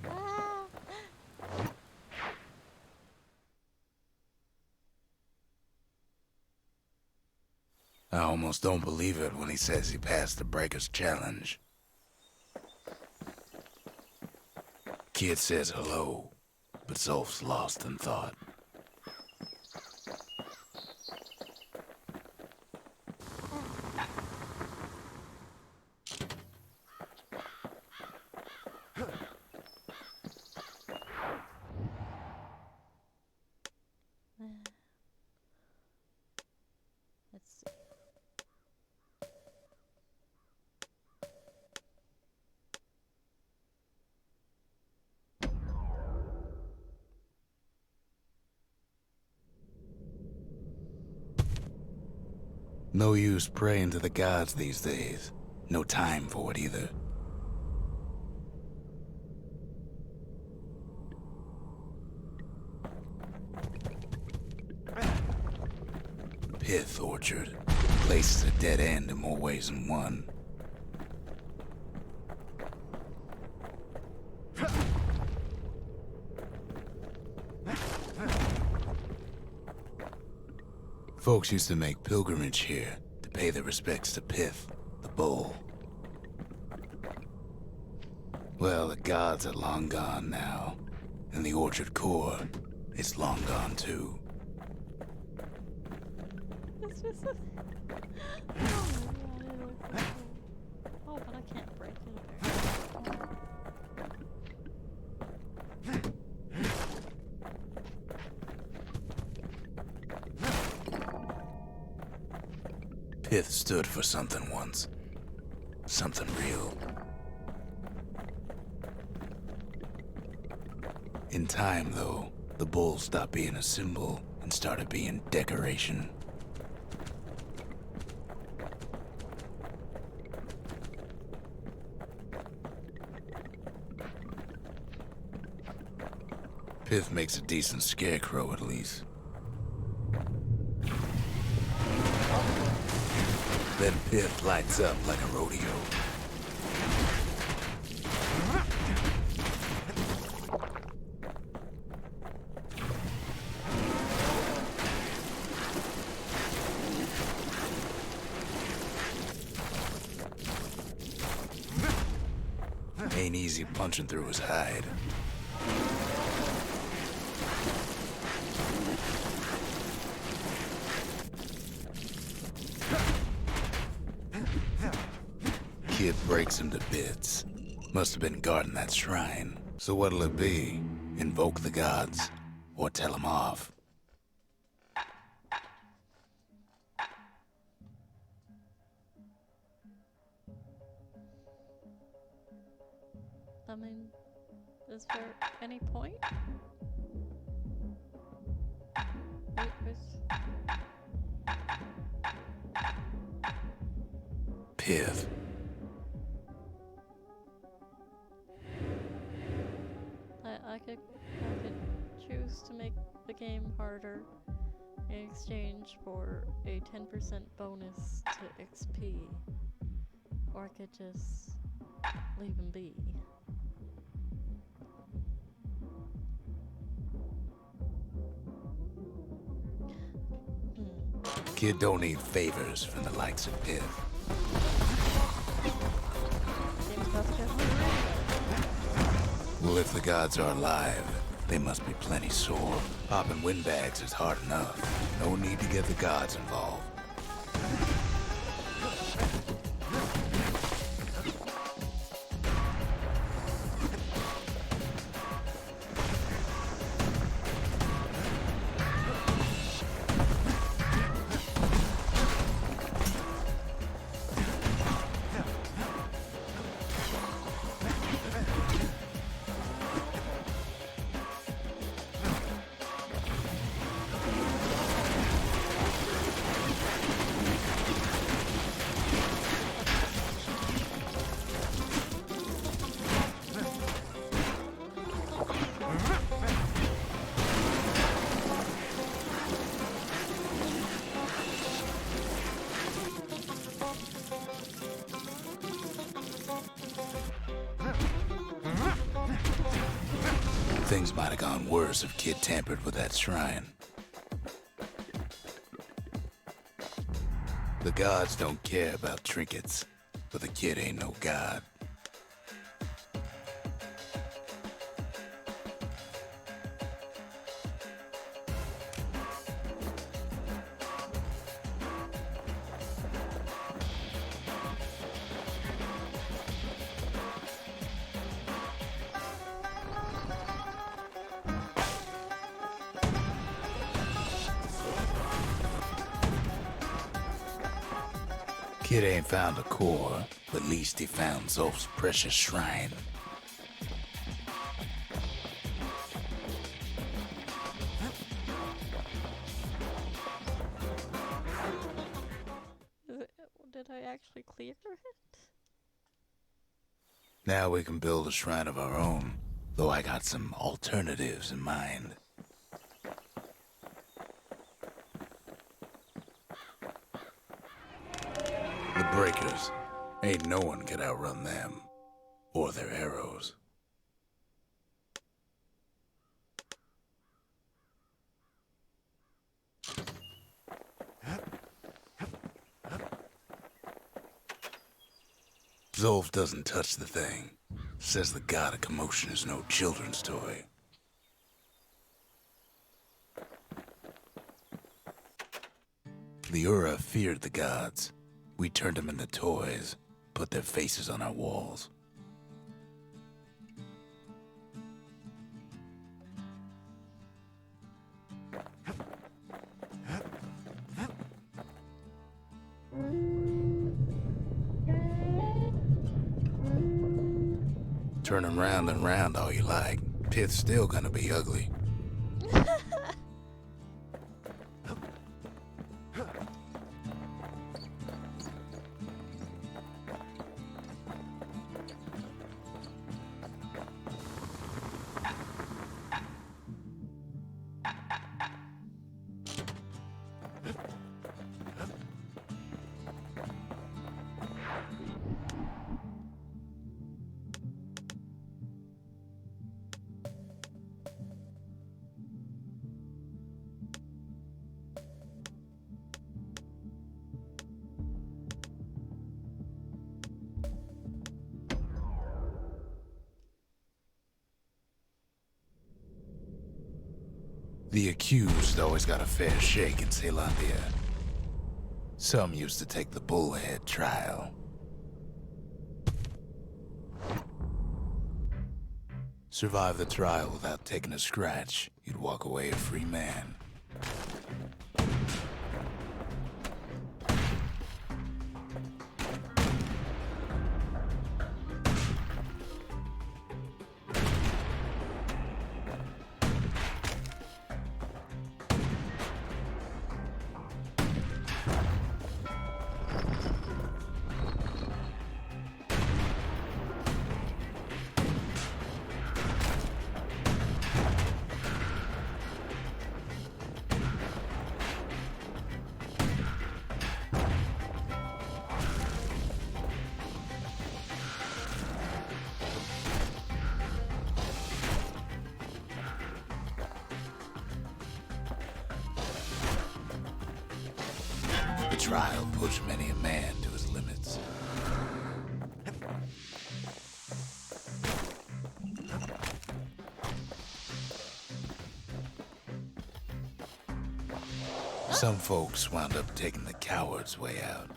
Ah. I almost don't believe it when he says he passed the Breakers challenge. Kid says hello, but Zolf's lost in thought. Let's see. No use praying to the gods these days. No time for it either. Pith Orchard. Place is a dead end in more ways than one. Folks used to make pilgrimage here to pay their respects to Pith, the bull. Well, the gods are long gone now, and the orchard core is long gone too. It's just a... Oh my god, it looks so cool. Oh, but I can't break it apparently. Pith stood for something once. Something real. In time, though, the bull stopped being a symbol and started being decoration. Pith makes a decent scarecrow, at least. Then Pith lights up like a rodeo. Ain't easy punching through his hide. Kid breaks him to bits. Must have been guarding that shrine. So what'll it be? Invoke the gods? Or tell them off? I mean, is there any point? Pith. I could choose to make the game harder in exchange for a 10% bonus to XP, or I could just leave him be. Kid don't need favors from the likes of Pith. Seems about to get more. Well, if the gods are alive, They must be plenty sore. Popping windbags is hard enough. No need to get the gods involved. Things might have gone worse if Kid tampered with that shrine. The gods don't care about trinkets, but the kid ain't no god. Kid ain't found a core, but at least he found Zolf's precious shrine. Did I actually clear it? Now we can build a shrine of our own, though I got some alternatives in mind. The Breakers. Ain't no one can outrun them. Or their arrows. Zolf doesn't touch the thing. Says the god of commotion is no children's toy. The Ura feared the gods. We turned them into toys, put their faces on our walls. Turn 'em round and round all you like. Pith's still gonna be ugly. The accused always got a fair shake in Caelondia. Some used to take the bullhead trial. Survive the trial without taking a scratch, you'd walk away a free man. The trial pushed many a man to his limits. Some folks wound up taking the coward's way out.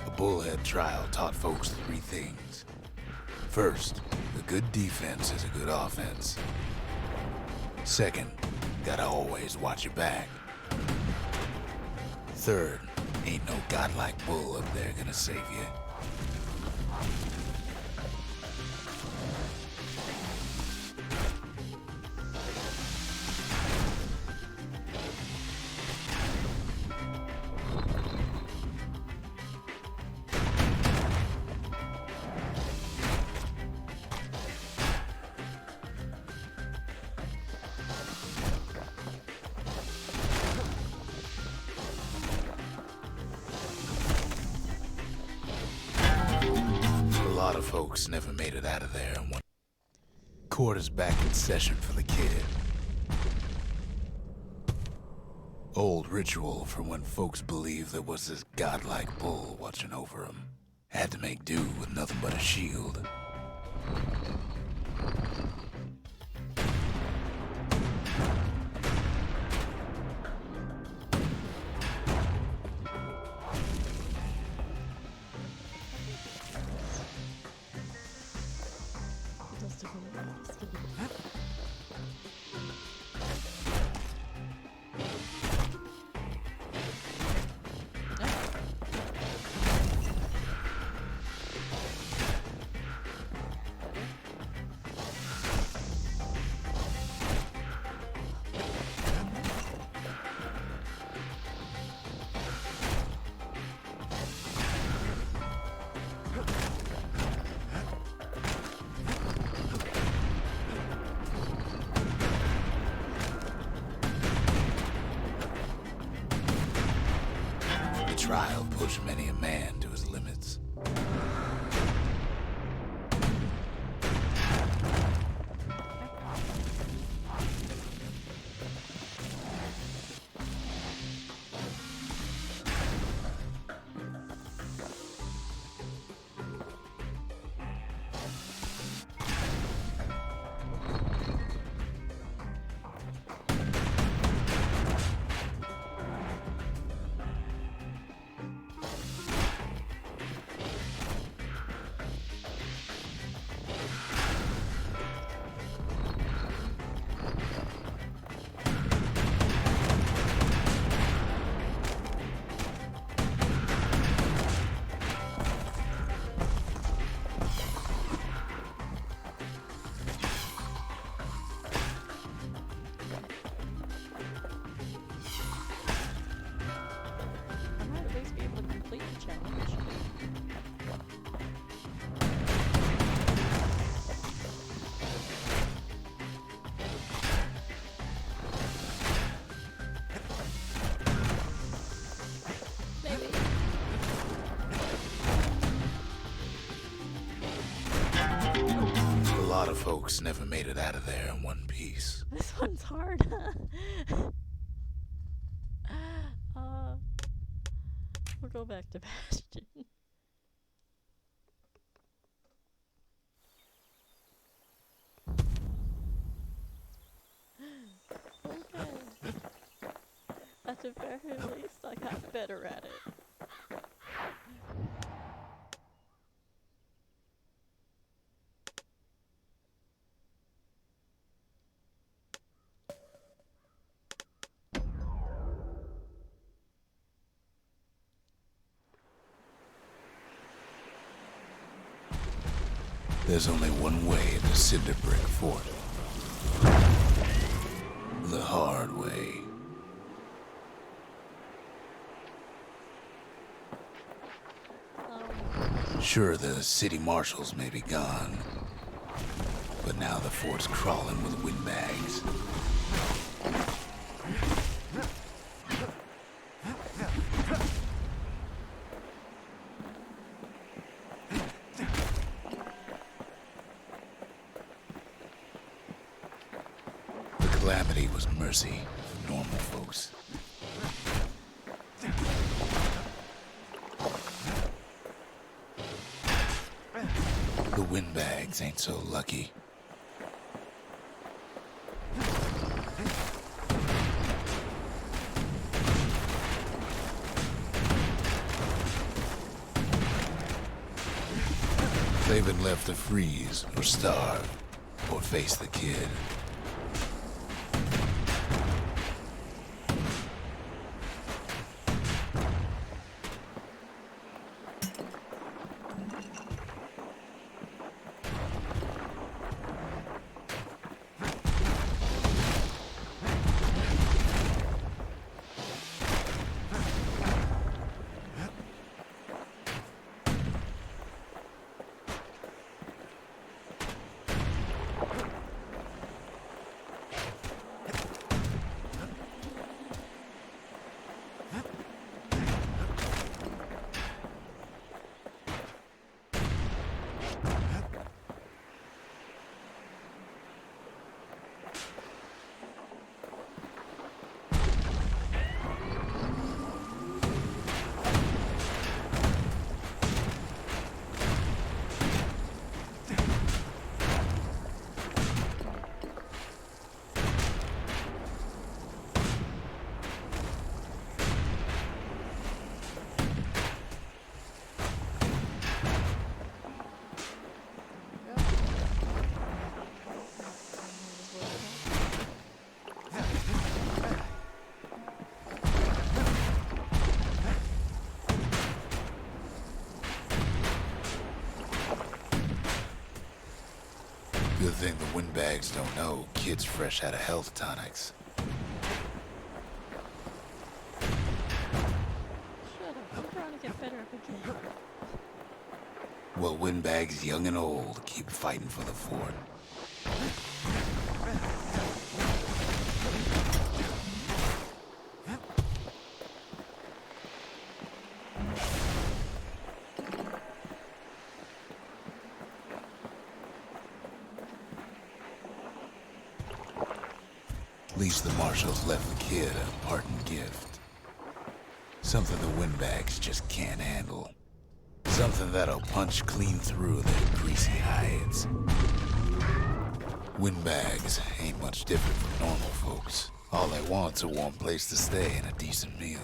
A bullhead trial taught folks 3 things. First, a good defense is a good offense. Second, gotta always watch your back. Third, ain't no godlike bull up there gonna save you. A lot of folks never made it out of there, and court is back in session for the kid. Old ritual from when folks believed there was this godlike bull watching over them. Had to make do with nothing but a shield. Just a minute. The trial pushed many a man to his limits. I might at least be able to complete the challenge. Maybe. A lot of folks never made it out of there in one piece. This one's hard. We'll go back to Bastion. Okay. At the very least, I got better at it. There's only one way to Cinderbrick Fort. The hard way. Sure, the city marshals may be gone, but now the fort's crawling with windbags. The Calamity was mercy for normal folks. The windbags ain't so lucky. They've been left to freeze or starve or face the kid. Good thing the windbags don't know kid's fresh out of health tonics. Shut up. I'm trying to get better if I can. Well, windbags young and old keep fighting for the fort. At least the marshals left the kid a parting gift. Something the windbags just can't handle. Something that'll punch clean through their greasy hides. Windbags ain't much different from normal folks. All they want's a warm place to stay and a decent meal.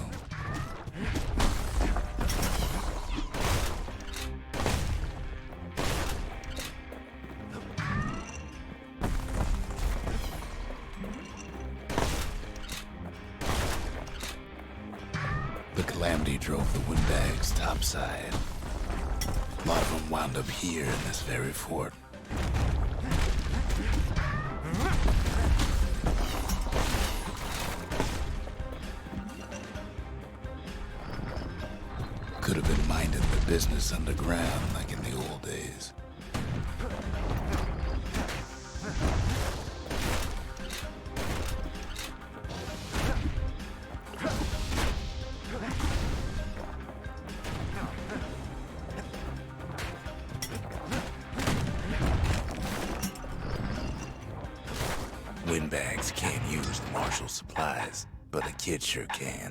The Calamity drove the windbags topside. A lot of them wound up here in this very fort. Could have been minding the business underground like in the old days. Windbags can't use the marshal supplies, but the kid sure can.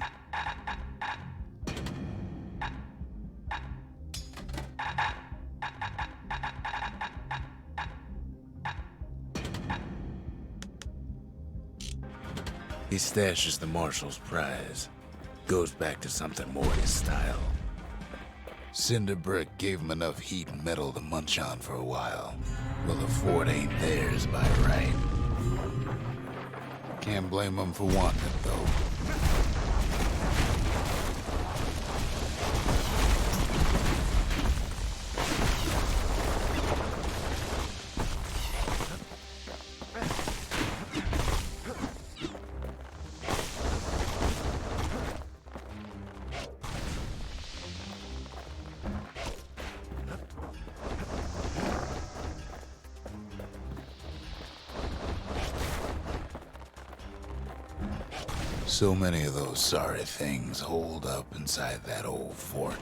He stashes the marshal's prize. Goes back to something more his style. Cinder Brick gave him enough heat and metal to munch on for a while. Well, the fort ain't theirs by right. Can't blame him for wanting it, though. So many of those sorry things holed up inside that old fort.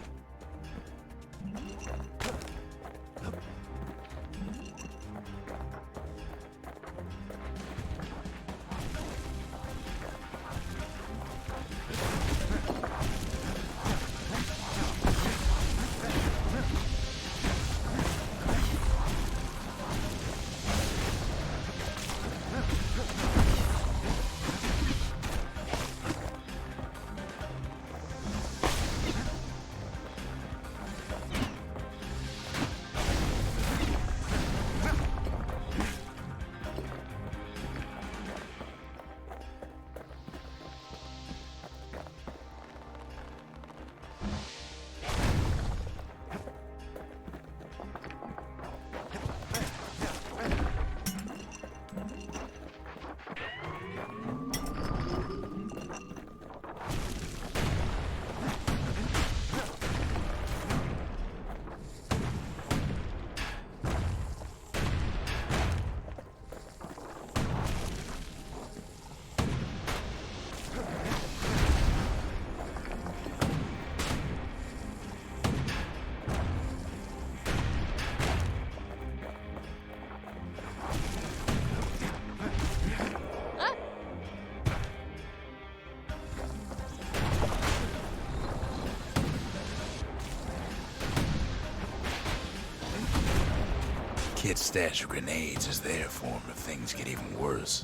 Kid's stash of grenades is there for him if things get even worse.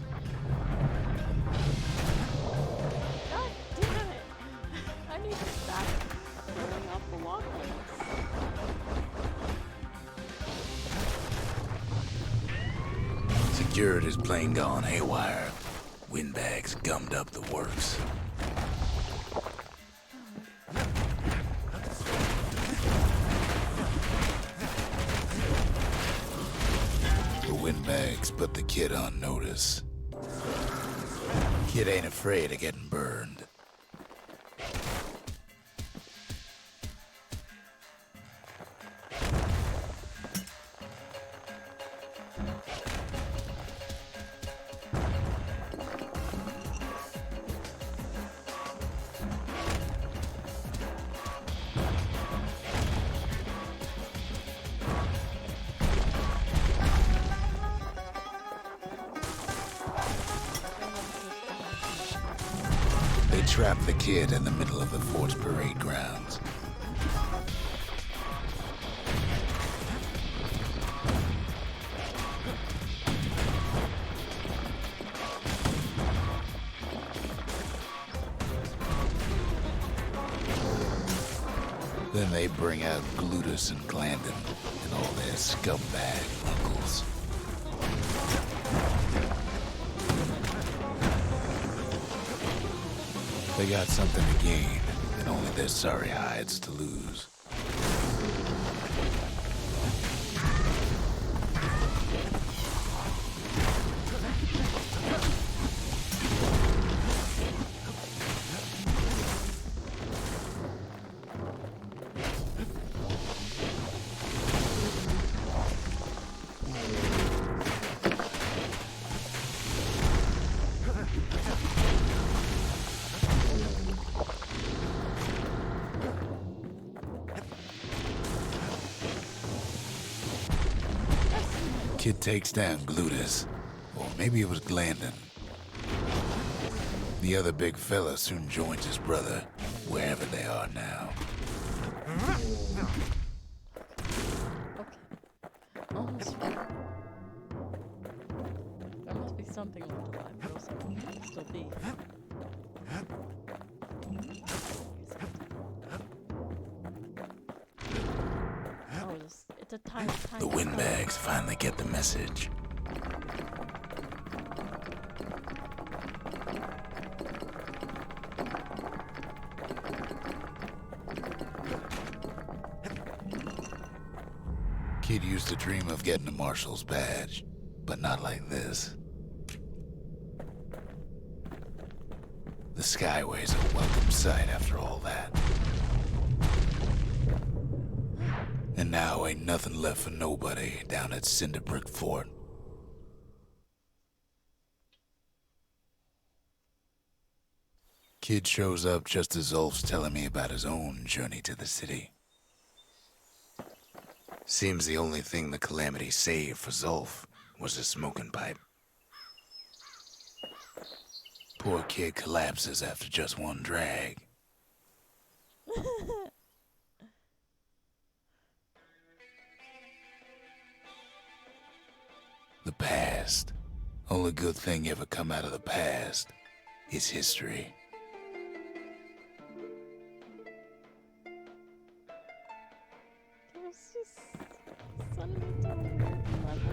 God damn it! I need to stop throwing off the belongings. Security's plane gone haywire. Windbags gummed up the works. The windbags put the kid on notice. Kid ain't afraid of getting burned. They trapped the kid in the middle of the fort's parade grounds. Then they bring out Glutus and Glandon and all their scumbag uncles. They got something to gain, and only their sorry hides to lose. Kid takes down Glutus, or maybe it was Glandon. The other big fella soon joins his brother, wherever they are now. Okay. Almost there. There must be something left alive, or else it would still be. Oh, it's a tiny. The windbags finally get the message. Kid used to dream of getting a marshal's badge, but not like this. The Skyway's a welcome sight after all that. And now ain't nothing left for nobody down at Cinderbrick Fort. Kid shows up just as Zulf's telling me about his own journey to the city. Seems the only thing the Calamity saved for Zulf was a smoking pipe. Poor kid collapses after just one drag. The past. Only good thing ever come out of the past is history. It was just suddenly to a weird level.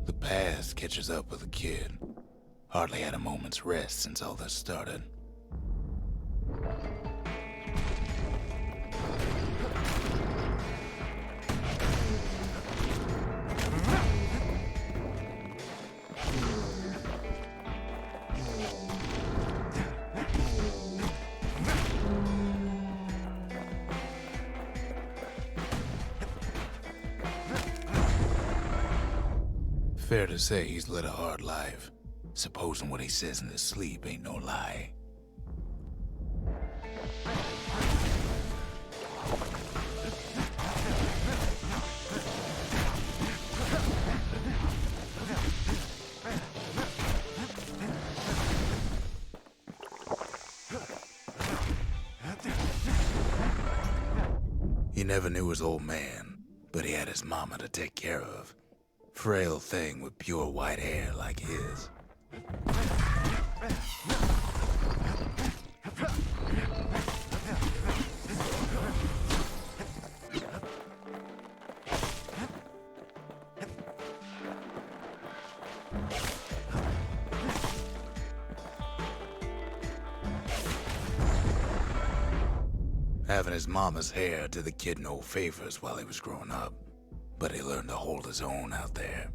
The past catches up with the kid. Hardly had a moment's rest since all this started. Fair to say he's led a hard life, supposing what he says in his sleep ain't no lie. He never knew his old man, but he had his mama to take care of. Frail thing with pure white hair like his. Having his mama's hair did the kid no favors while he was growing up, but he learned to hold his own out there.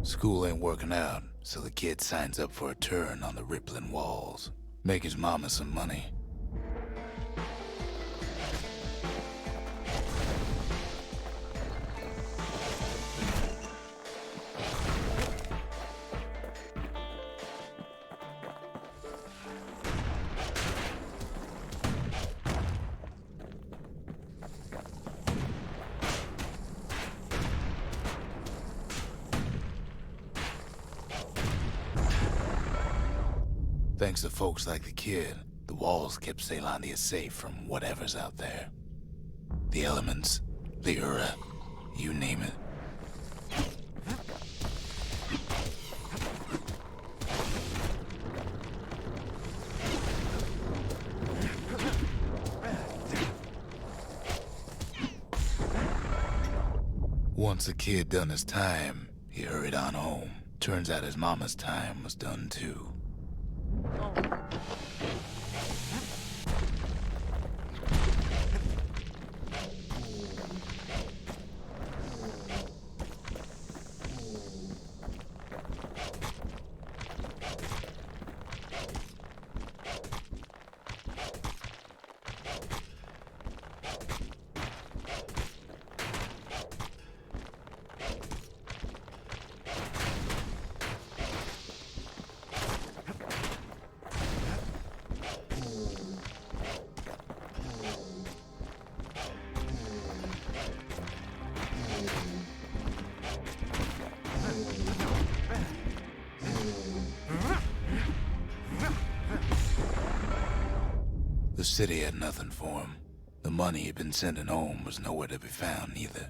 School ain't working out, so the kid signs up for a turn on the rippling walls. Make his mama some money. Thanks to folks like the kid, the walls kept Caelondia safe from whatever's out there. The elements, the Ura, you name it. Once the kid done his time, he hurried on home. Turns out his mama's time was done too. The city had nothing for him. The money he'd been sending home was nowhere to be found either.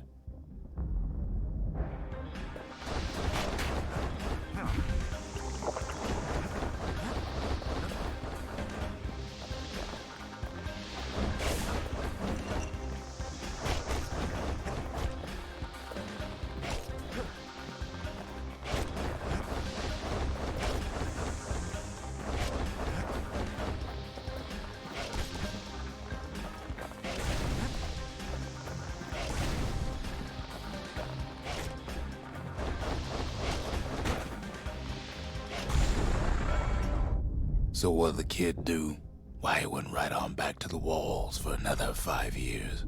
So what'd the kid do? Why, he went right on back to the walls for another 5 years.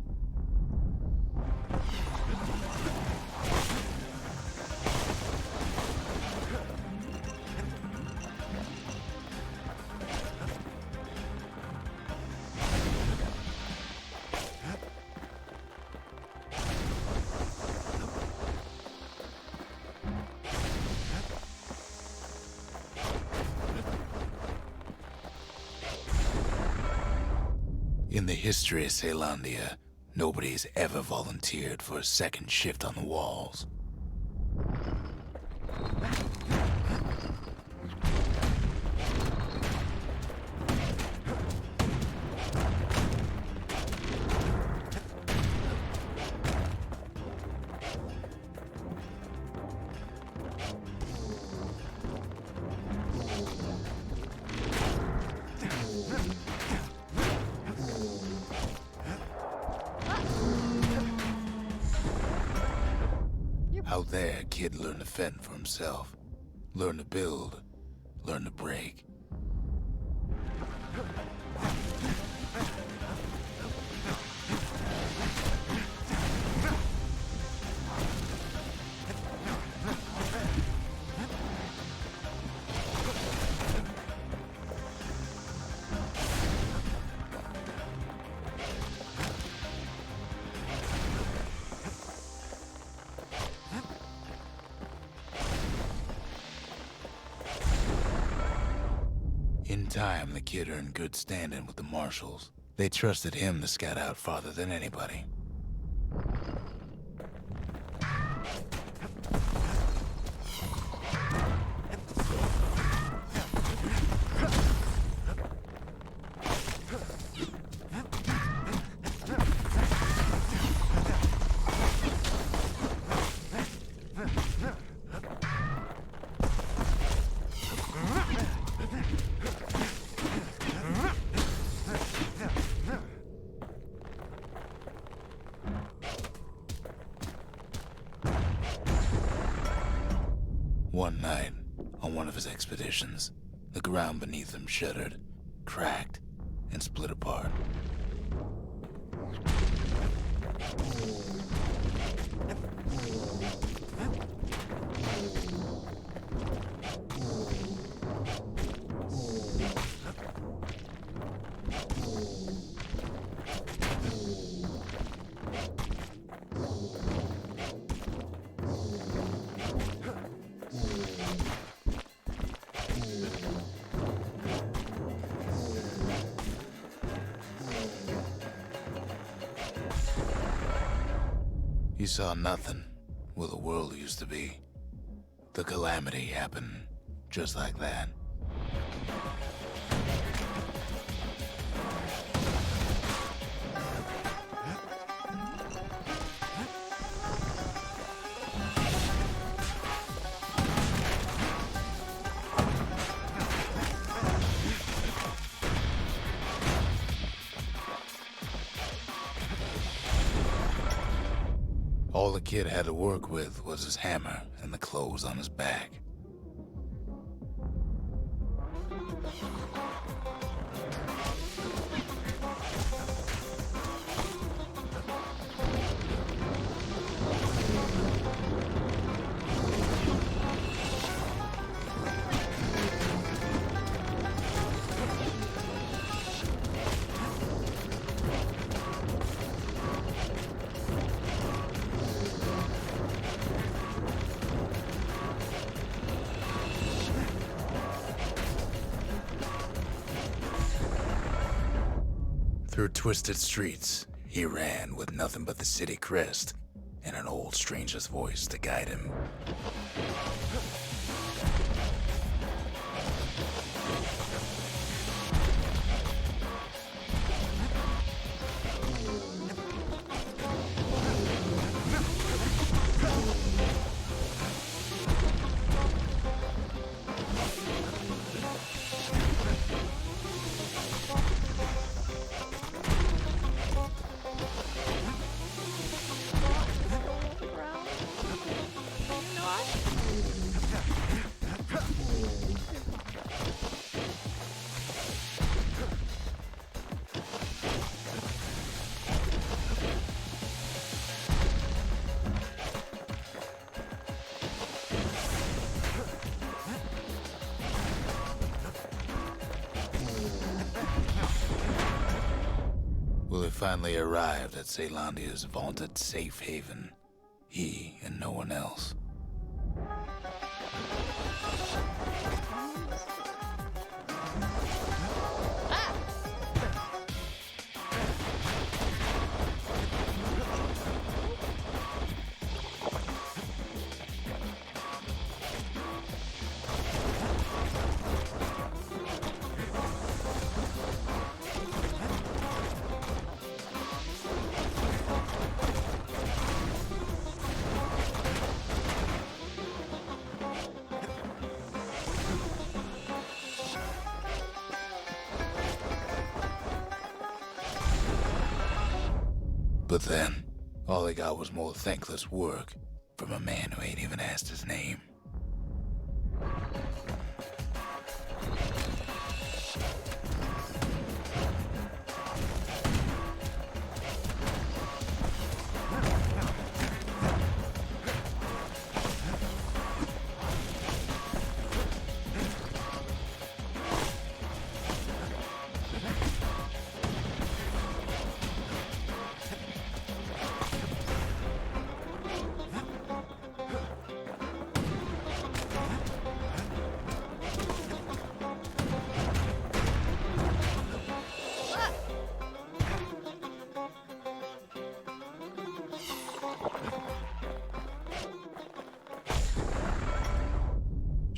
In the history of Caelondia, nobody's ever volunteered for a second shift on the walls. Out there, kid learned to fend for himself. Learn to build. Learn to break. In time, the kid earned good standing with the marshals. They trusted him to scout out farther than anybody. One night, on one of his expeditions, the ground beneath him shuddered, cracked, and split apart. He saw nothing where the world used to be. The calamity happened just like that. All the kid had to work with was his hammer and the clothes on his back. Through twisted streets, he ran with nothing but the city crest and an old stranger's voice to guide him. Will he finally arrived at Caelondia's vaunted safe haven? He and no one else. But then, all he got was more thankless work from a man who ain't even asked his name.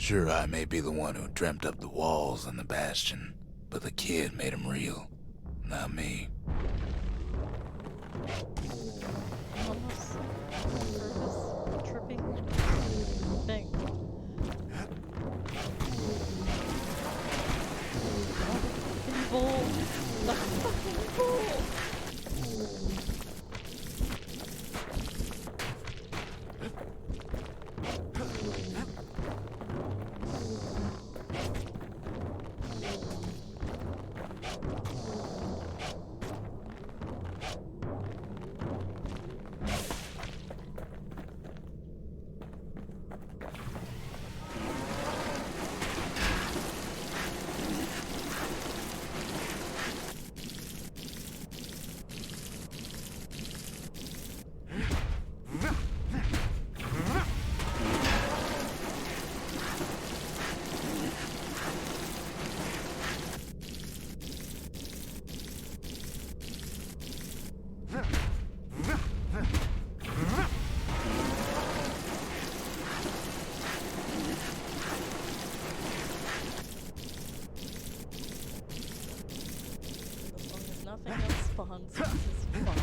Sure, I may be the one who dreamt up the walls and the bastion, but the kid made 'em real, not me. Almost nervous, tripping thing. Bull. The fucking bull. As long as nothing else spawns, this is fine.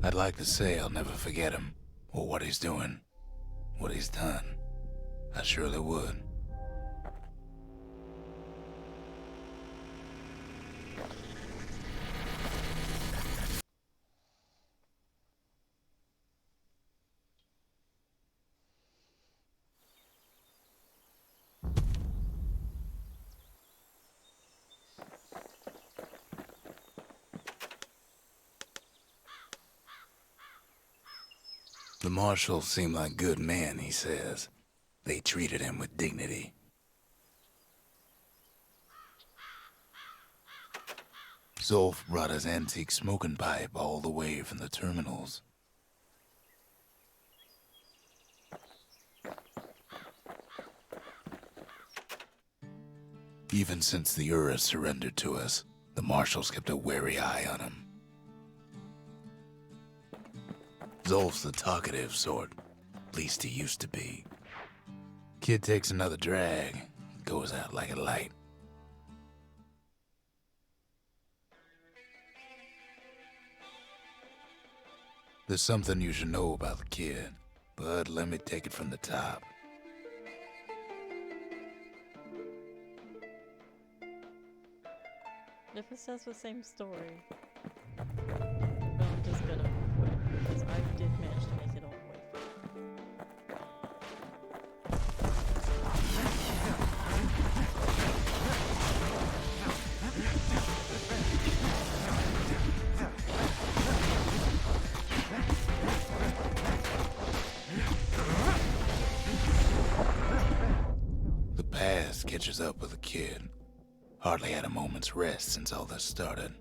I'd like to say I'll never forget him, or what he's doing, what he's done. I surely would. The marshals seem like good men, he says. They treated him with dignity. Zolf brought his antique smoking pipe all the way from the terminals. Even since the Urus surrendered to us, the marshals kept a wary eye on him. Zolf's the talkative sort, at least he used to be. Kid takes another drag, goes out like a light. There's something you should know about the kid, but let me take it from the top. If it says the same story, I'm just gonna quit because I did manage to make it all the way through. The past catches up with the kid. Hardly had a moment's rest since all this started.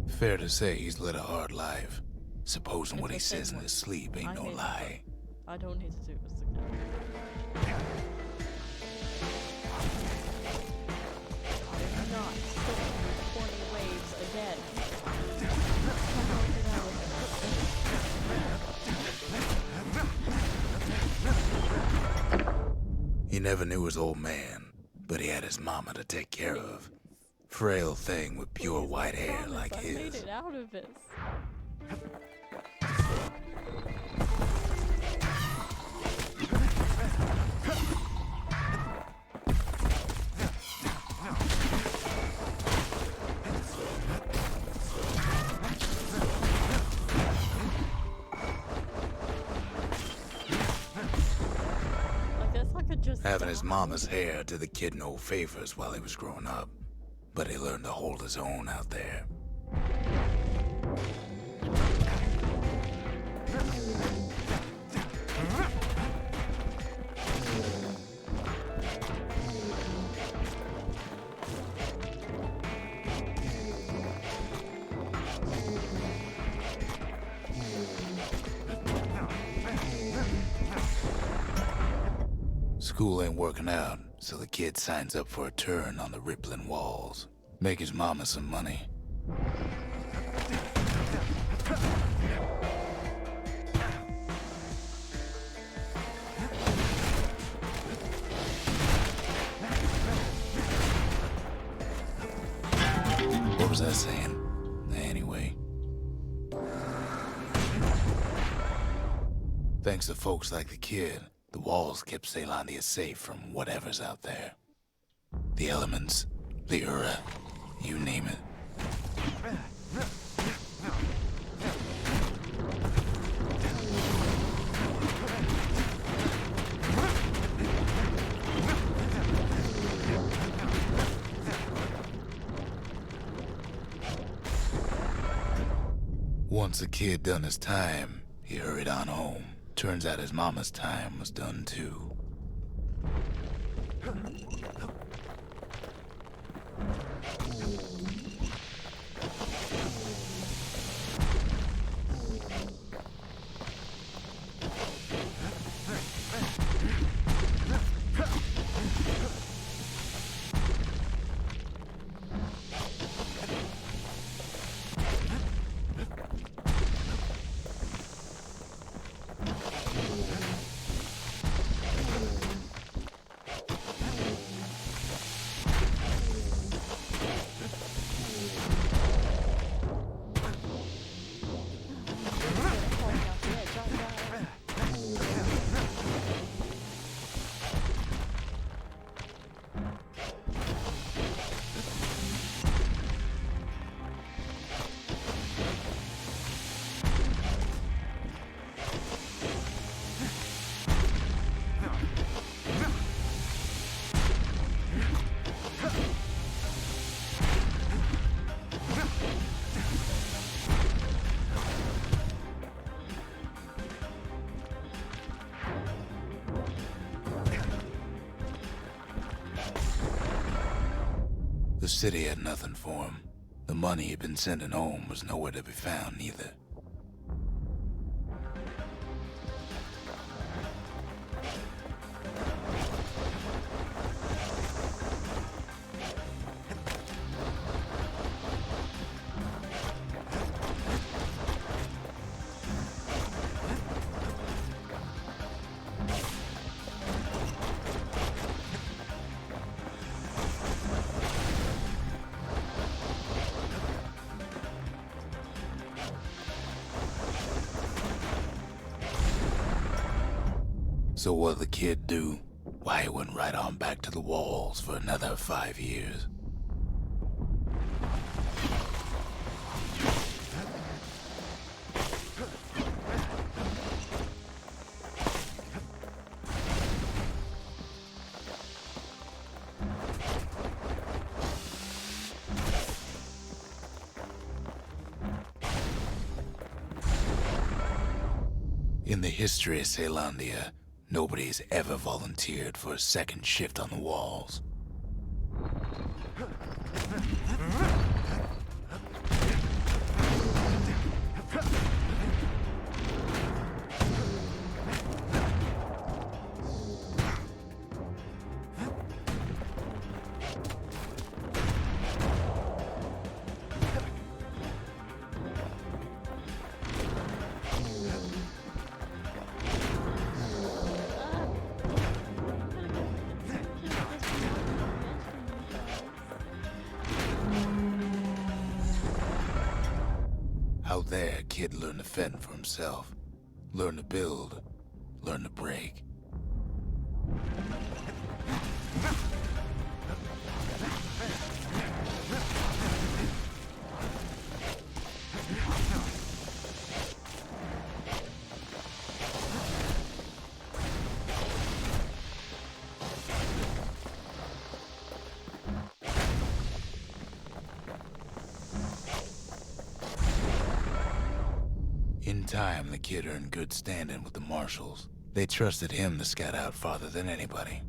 Fair to say he's led a hard life. Supposing what he says in his sleep ain't no lie. I don't need to do this again. I'm not sitting with corny waves again. He never knew his old man, but he had his mama to take care of. Frail thing with pure white hair like I made his. it out of this. Having his mama's hair did the kid no favors while he was growing up, but he learned to hold his own out there. School ain't working out, so the kid signs up for a turn on the rippling walls. Make his mama some money. What was I saying? Anyway. Thanks to folks like the kid, the walls kept Caelondia safe from whatever's out there. The elements, the Ura, you name it. Once the kid done his time, he hurried on home. Turns out his mama's time was done too. The city had nothing for him. The money he'd been sending home was nowhere to be found either. So what'd the kid do? Why, he went right on back to the walls for another 5 years. In the history of Caelondia, nobody's ever volunteered for a second shift on the walls. Out there, kid learned to fend for himself. Learn to build. Learn to break. time, the kid earned good standing with the marshals. They trusted him to scout out farther than anybody.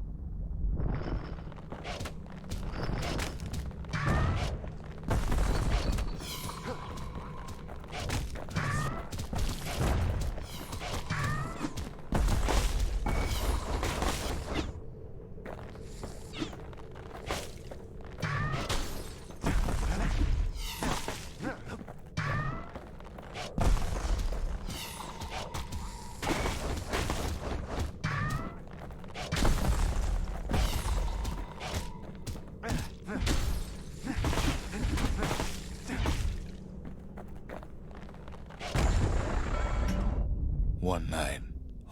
One night,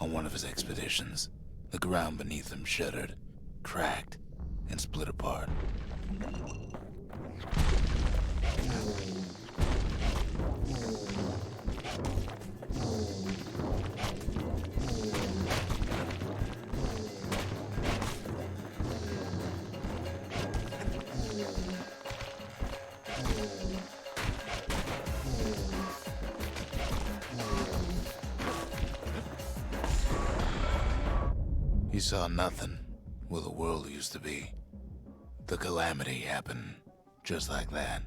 on one of his expeditions, the ground beneath him shuddered, cracked, and split apart. He saw nothing where the world used to be. The calamity happened just like that.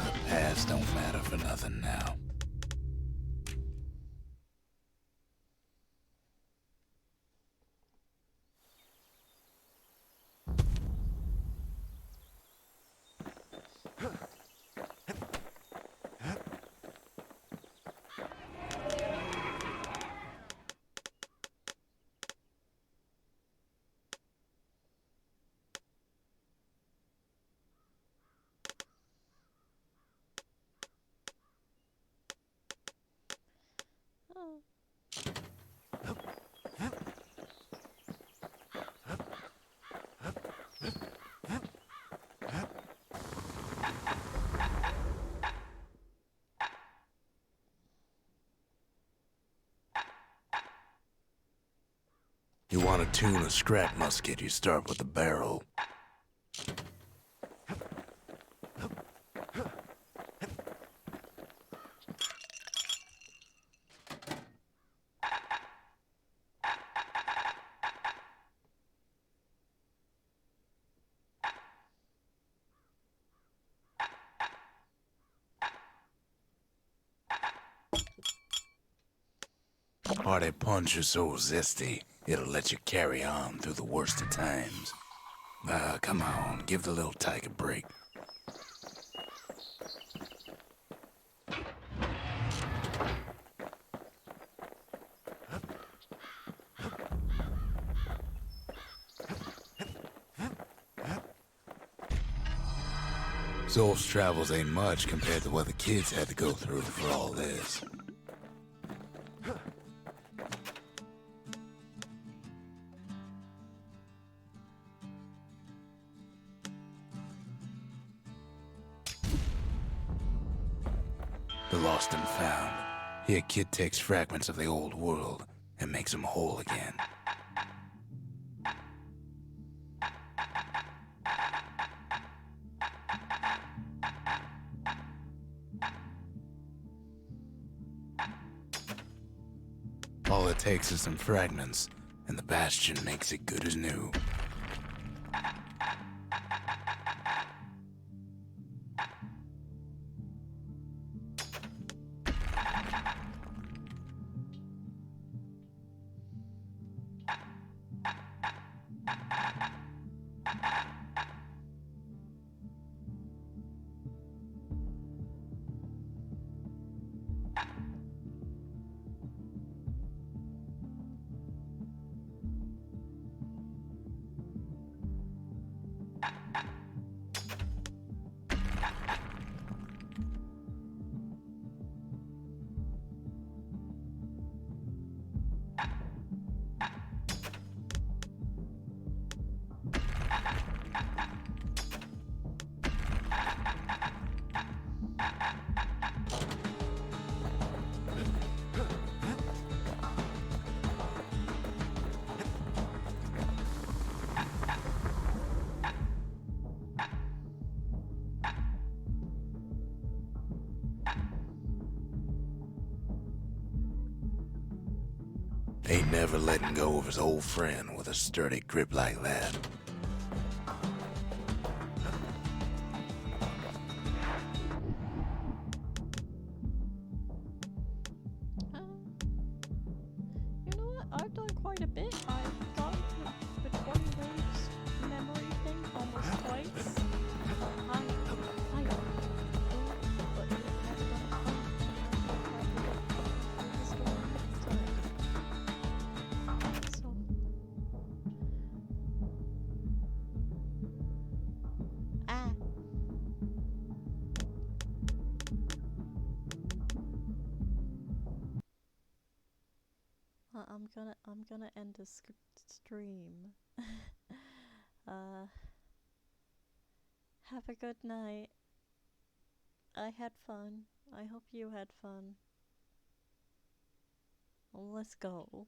The past don't matter for nothing now. Oh. You want to tune a scrap musket, you start with the barrel. Hearty punch is so zesty, it'll let you carry on through the worst of times. Come on, give the little tyke a break. Zolf's travels ain't much compared to what the kids had to go through for all this. The lost and found. Here, kid takes fragments of the old world and makes them whole again. All it takes is some fragments, and the Bastion makes it good as new. Ain't never letting go of his old friend with a sturdy grip like that. You know what? I've done quite a bit. I've gone through the 20 waves memory thing almost twice. But it has done fun. So. Ah. I'm gonna end the stream. uh, have a good night. I had fun. I hope you had fun. Let's go.